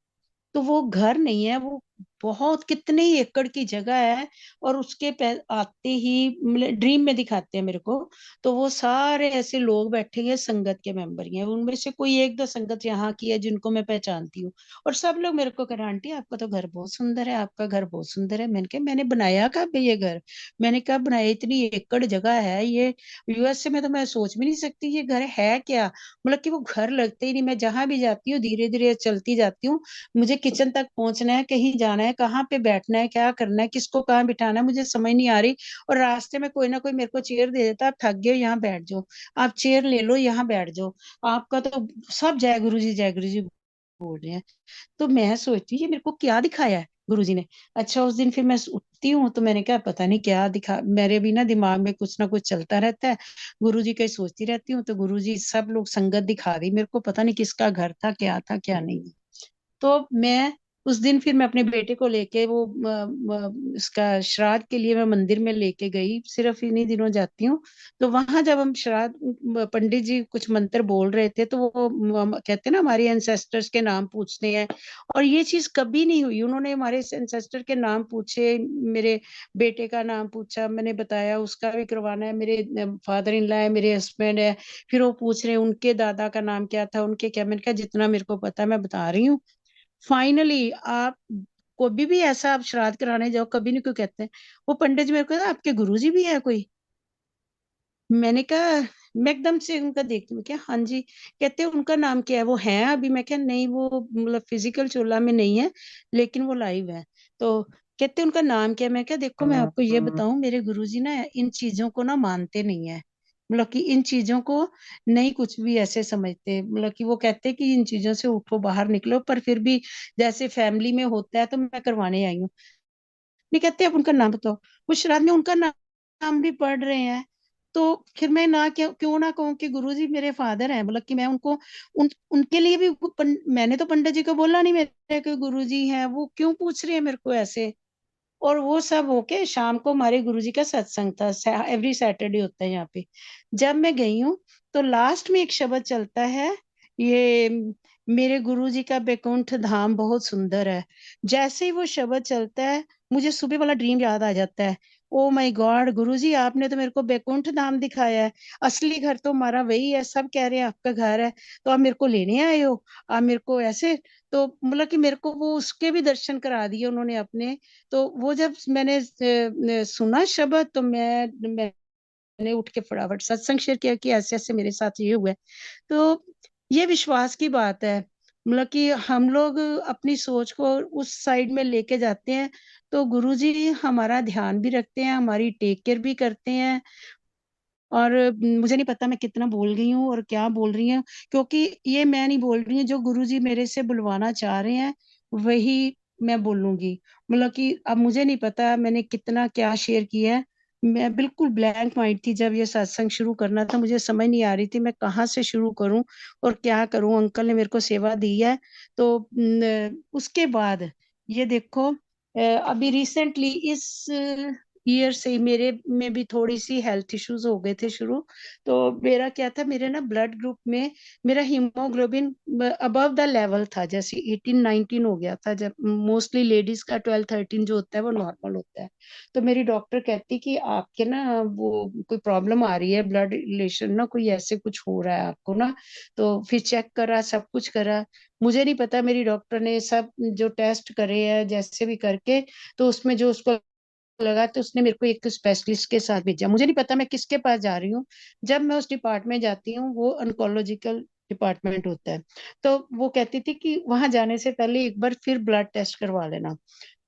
तो वो घर नहीं है, वो बहुत कितने ही एकड़ की जगह है। और उसके आते ही ड्रीम में दिखाते हैं मेरे को, तो वो सारे ऐसे लोग बैठे हैं, संगत के मेंबर ही हैं। उनमें से कोई एक दो संगत यहाँ की है जिनको मैं पहचानती हूँ। और सब लोग मेरे को कह रहे आंटी आपका तो घर बहुत सुंदर है, आपका घर बहुत सुंदर है। मैंने कहा मैंने बनाया कब ये घर, मैंने कब बनाया, इतनी एकड़ जगह है ये, यूएसए में तो मैं सोच भी नहीं सकती ये घर है क्या। मतलब कि वो घर लगते ही नहीं। मैं जहां भी जाती हूँ धीरे धीरे चलती जाती हूँ, मुझे किचन तक पहुंचना है, कहीं जाना है, कहाँ पे बैठना है, क्या करना है, किसको कहाँ बिठाना है, मुझे समझ नहीं आ रही। और रास्ते में कोई ना कोई मेरे को चेयर दे देता, आप थक गए हो यहाँ बैठ जाओ, आप चेयर ले लो यहाँ बैठ जाओ, आपका तो सब जय गुरु जी बोल रहे हैं। तो मैं सोचती हूँ ये मेरे को क्या दिखाया है गुरुजी ने। अच्छा उस दिन फिर मैं उठती हूँ तो मैंने कहा पता नहीं क्या दिखा, मेरे भी ना दिमाग में कुछ ना कुछ चलता रहता है, गुरुजी का ही सोचती रहती हूँ। तो गुरुजी सब लोग संगत दिखा दी मेरे को, पता नहीं किसका घर था क्या नहीं। तो मैं उस दिन फिर मैं अपने बेटे को लेके वो उसका श्राद्ध के लिए मैं मंदिर में लेके गई, सिर्फ इन्हीं दिनों जाती हूँ। तो वहां जब हम श्राद्ध, पंडित जी कुछ मंत्र बोल रहे थे, तो वो कहते हैं ना हमारे एंसेस्टर्स के नाम पूछते हैं। और ये चीज कभी नहीं हुई, उन्होंने हमारे एंसेस्टर के नाम पूछे, मेरे बेटे का नाम पूछा, मैंने बताया उसका भी करवाना है, मेरे फादर इन लॉ है, मेरे हस्बैंड है। फिर वो पूछ रहे हैं उनके दादा का नाम क्या था, उनके क्या, मैंने कहा जितना मेरे को पता है मैं बता रही हूँ। फाइनली आप कभी भी ऐसा आप श्राद्ध कराने जाओ, कभी नहीं कोई कहते हैं। वो पंडित जी मेरे को कहते, आपके गुरुजी भी है कोई। मैंने कहा, मैं एकदम से उनका देखती हूँ क्या, हाँ जी। कहते हैं उनका नाम क्या है, वो है अभी। मैं क्या, नहीं वो मतलब फिजिकल चोला में नहीं है, लेकिन वो लाइव है। तो कहते हैं उनका नाम क्या है। मैं क्या, देखो मैं आपको ये बताऊं, मेरे गुरुजी ना इन चीजों को ना मानते नहीं है, मतलब कि इन चीजों को नहीं कुछ भी ऐसे समझते। मतलब कि वो कहते हैं कि इन चीजों से उठो बाहर निकलो, पर फिर भी जैसे फैमिली में होता है तो मैं करवाने आई हूँ। नहीं, कहते अब उनका नाम बताओ। वो श्राद्ध में उनका नाम भी पढ़ रहे हैं। तो फिर मैं ना क्यों ना कहूँ कि गुरुजी मेरे फादर हैं, मतलब कि मैं उनको उनके लिए भी मैंने तो पंडित जी को बोला नहीं मेरे के गुरुजी हैं, वो क्यों पूछ रहे हैं मेरे को ऐसे। और वो सब होके शाम को हमारे गुरुजी का सत्संग था, एवरी सैटरडे होता है यहाँ पे। जब मैं गई हूँ तो लास्ट में एक शब्द चलता है, ये मेरे गुरुजी का बैकुंठ धाम बहुत सुंदर है। जैसे ही वो शब्द चलता है, मुझे सुबह वाला ड्रीम याद आ जाता है। ओ माय गॉड, गुरुजी आपने तो मेरे को बैकुंठ धाम दिखाया है। असली घर तो हमारा वही है, सब कह रहे हैं आपका घर है, तो आप मेरे को लेने आए हो, आप मेरे को ऐसे। तो मतलब कि मेरे को वो उसके भी दर्शन करा दिए उन्होंने अपने। तो वो जब मैंने सुना शब्द, तो मैंने उठ के फटाफट सत्संग शेयर किया कि ऐसे ऐसे मेरे साथ ये हुआ है। तो ये विश्वास की बात है, मतलब कि हम लोग अपनी सोच को उस साइड में लेके जाते हैं, तो गुरुजी हमारा ध्यान भी रखते हैं, हमारी टेक केयर भी करते हैं। और मुझे नहीं पता मैं कितना बोल गई हूँ और क्या बोल रही हूँ, क्योंकि ये मैं नहीं बोल रही हूँ, जो गुरुजी मेरे से बुलवाना चाह रहे हैं वही मैं बोलूंगी। मतलब कि अब मुझे नहीं पता मैंने कितना क्या शेयर किया है। मैं बिल्कुल ब्लैंक माइंड थी जब ये सत्संग शुरू करना था, मुझे समझ नहीं आ रही थी मैं कहाँ से शुरू करूं और क्या करूं। अंकल ने मेरे को सेवा दी है। तो उसके बाद ये देखो, अभी रिसेंटली इस ईयर से ही मेरे में भी थोड़ी सी हेल्थ इश्यूज हो गए थे शुरू। तो मेरा क्या था, मेरे ना ब्लड ग्रुप में मेरा हीमोग्लोबिन अबव द लेवल था, जैसे 18-19 हो गया था। जब मोस्टली लेडीज का 12-13 जो होता है वो नॉर्मल होता है। तो मेरी डॉक्टर कहती कि आपके ना वो कोई प्रॉब्लम आ रही है, ब्लड रिलेशन ना कोई ऐसे कुछ हो रहा है आपको ना। तो फिर चेक करा, सब कुछ करा। मुझे नहीं पता, मेरी डॉक्टर ने सब जो टेस्ट करे हैं जैसे भी करके, तो उसमें जो उसको लगा तो उसने मेरे को एक स्पेशलिस्ट के साथ भेजा। मुझे नहीं पता मैं किसके पास जा रही हूँ। जब मैं उस डिपार्टमेंट जाती हूँ, वो ऑन्कोलॉजिकल डिपार्टमेंट होता है। तो वो कहती थी कि वहां जाने से पहले एक बार फिर ब्लड टेस्ट करवा लेना।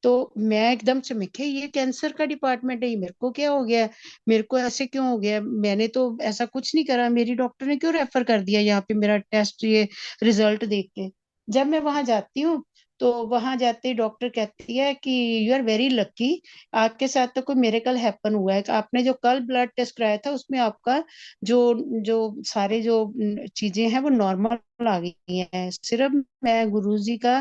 तो मैं एकदम चमके, ये कैंसर का डिपार्टमेंट है, ये मेरे को क्या हो गया है, मेरे को ऐसे क्यों हो गया, मैंने तो ऐसा कुछ नहीं करा, मेरी डॉक्टर ने क्यों रेफर कर दिया यहाँ पे मेरा टेस्ट ये रिजल्ट देख के। जब मैं वहां जाती हूँ, तो वहां जाते ही डॉक्टर कहती है कि यू आर वेरी लकी, आपके साथ तो कोई मिरेकल हैपन हुआ है। आपने जो कल ब्लड टेस्ट कराया था उसमें आपका जो जो सारे जो चीजें हैं वो नॉर्मल आ गई हैं। सिर्फ मैं गुरुजी का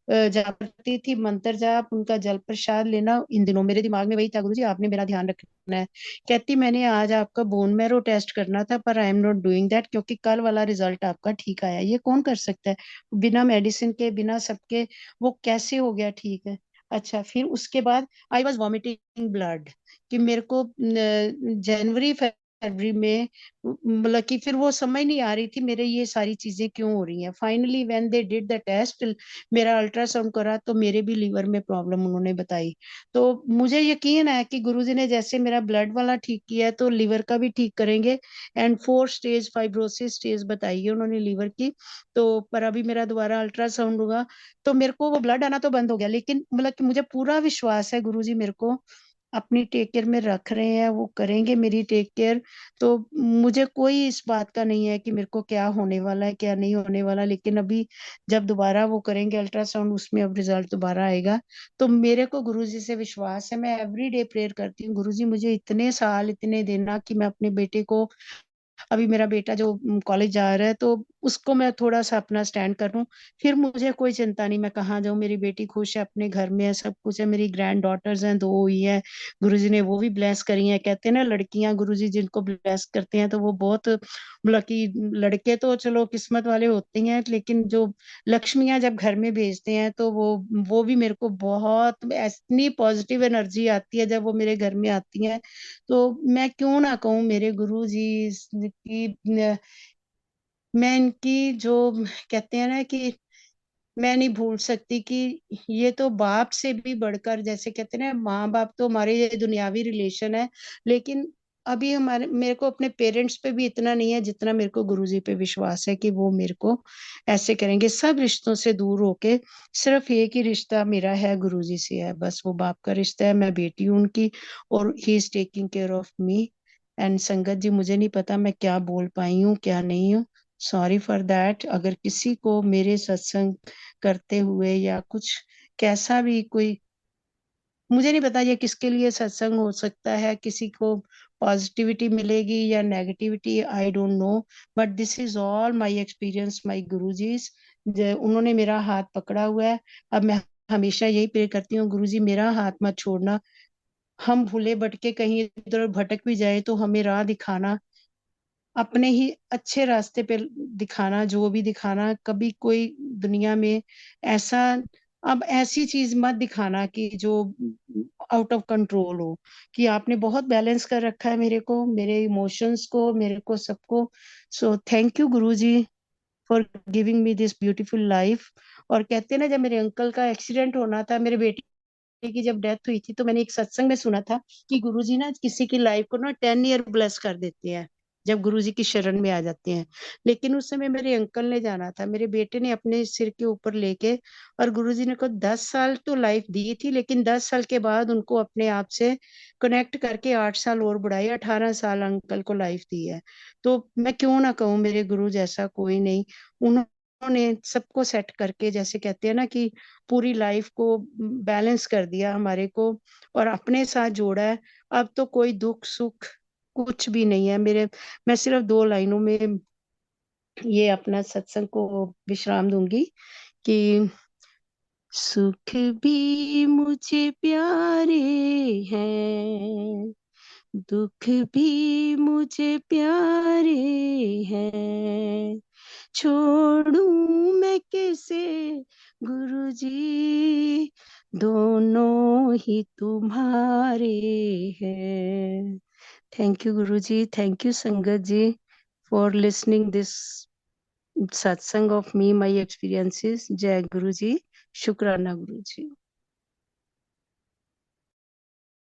जाप करती थी, मंत्र जाप, उनका जल प्रसाद लेना, इन दिनों मेरे दिमाग में वही था, गुरुजी आपने मेरा ध्यान रखना है। कहती मैंने आज आपका बोन मैरो टेस्ट करना था, पर आई एम नॉट डूइंग दैट, क्योंकि कल वाला रिजल्ट आपका ठीक आया। ये कौन कर सकता है बिना मेडिसिन के, बिना सबके, वो कैसे हो गया ठीक है। अच्छा, फिर उसके बाद आई वॉज वॉमिटिंग ब्लड, कि मेरे को जनवरी फरवरी में, मतलब कि फिर वो समझ नहीं आ रही थी मेरे ये सारी चीजें क्यों हो रही हैं। Finally when they did the test, मेरा अल्ट्रासाउंड करा, तो मेरे भी लीवर में प्रॉब्लम उन्होंने बताई। तो मुझे यकीन है कि गुरुजी ने जैसे मेरा ब्लड वाला ठीक किया है, तो लीवर का भी ठीक करेंगे। एंड 4 स्टेज फाइब्रोसिस स्टेज बताई है उन्होंने लीवर की। तो पर अभी मेरा दोबारा अल्ट्रासाउंड होगा, तो मेरे को वो ब्लड आना तो बंद हो गया, लेकिन मतलब कि मुझे पूरा विश्वास है गुरुजी मेरे को अपनी टेक केयर में रख रहे हैं, वो करेंगे मेरी टेक केयर। तो मुझे कोई इस बात का नहीं है कि मेरे को क्या होने वाला है क्या नहीं होने वाला, लेकिन अभी जब दोबारा वो करेंगे अल्ट्रासाउंड, उसमें अब रिजल्ट दोबारा आएगा। तो मेरे को गुरुजी से विश्वास है, मैं एवरी डे प्रेयर करती हूँ, गुरुजी मुझे इतने साल इतने देना कि मैं अपने बेटे को, अभी मेरा बेटा जो कॉलेज जा रहा है, तो उसको मैं थोड़ा सा अपना स्टैंड करूं। फिर मुझे कोई चिंता नहीं, मैं कहाँ जाऊं, मेरी बेटी खुश है, अपने घर में है, सब कुछ है, मेरी ग्रैंड डॉटर्स हैं, 2 हुई है, गुरुजी ने वो भी ब्लेस करी हैं। कहते हैं ना, लड़कियां गुरुजी जिनको ब्लेस करते हैं तो वो बहुत, मतलब कि लड़के तो चलो किस्मत वाले होते हैं, लेकिन जो लक्ष्मियां जब घर में भेजते हैं तो वो भी मेरे को बहुत, इतनी पॉजिटिव एनर्जी आती है जब वो मेरे घर में आती हैं। तो मैं क्यों ना कहूँ मेरे गुरु जी की, मैं इनकी जो कहते हैं ना कि मैं नहीं भूल सकती कि ये तो बाप से भी बढ़कर, जैसे कहते हैं ना, माँ बाप तो हमारे ये दुनियावी रिलेशन है, लेकिन अभी हमारे मेरे को अपने पेरेंट्स पे भी इतना नहीं है जितना मेरे को गुरुजी पे विश्वास है कि वो मेरे को ऐसे करेंगे। सब रिश्तों से दूर होके सिर्फ एक ही रिश्ता मेरा है, गुरुजी से है, बस वो बाप का रिश्ता है, मैं बेटी हूँ उनकी, और he is taking care of me. And संगत जी, मुझे नहीं पता मैं क्या बोल पाई हूँ क्या नहीं हूँ, सॉरी फॉर दैट। अगर किसी को मेरे सत्संग करते हुए या कुछ कैसा भी कोई, मुझे नहीं पता ये किसके लिए सत्संग हो सकता है, किसी को पॉजिटिविटी मिलेगी या negativity, I don't know, but this is all my experience, my Guruji's. उन्होंने मेरा हाथ पकड़ा हुआ है, अब मैं हमेशा यही प्रे करती हूँ, गुरु जी मेरा हाथ मत छोड़ना। हम भूले भटके कहीं इधर भटक भी जाए तो हमें राह दिखाना, अपने ही अच्छे रास्ते पे दिखाना, जो भी दिखाना। कभी कोई दुनिया में ऐसा, अब ऐसी चीज मत दिखाना कि जो आउट ऑफ कंट्रोल हो। कि आपने बहुत बैलेंस कर रखा है मेरे को, मेरे इमोशंस को, मेरे को सबको। सो thank you Guru ji for giving me this beautiful life. और कहते हैं ना, जब मेरे अंकल का एक्सीडेंट होना था, मेरे बेटे की जब डेथ हुई थी, तो मैंने एक सत्संग में सुना था कि गुरुजी ना किसी की लाइफ को ना 10 ईयर ब्लेस कर देते हैं जब गुरुजी की शरण में आ जाते हैं। लेकिन उस समय मेरे अंकल ने जाना था, मेरे बेटे ने अपने सिर के ऊपर लेके, और गुरुजी ने को 10 साल तो लाइफ दी थी, लेकिन 10 साल के बाद उनको अपने आप से कनेक्ट करके 8 साल और बढ़ाए, 18 साल अंकल को लाइफ दी है। तो मैं क्यों ना कहूँ, मेरे गुरु जैसा कोई नहीं। उन्होंने सबको सेट करके, जैसे कहते हैं ना कि पूरी लाइफ को बैलेंस कर दिया हमारे को, और अपने साथ जोड़ा है। अब तो कोई दुख सुख कुछ भी नहीं है मेरे। मैं सिर्फ 2 लाइनों में ये अपना सत्संग को विश्राम दूंगी कि सुख भी मुझे प्यारे हैं, दुख भी मुझे प्यारे हैं, छोड़ूं मैं कैसे गुरु जी, दोनों ही तुम्हारे हैं। Thank you Guru ji, thank you Sangat ji for listening this satsang of me, my experiences. Jai Guru Ji, Shukrana Guru Ji.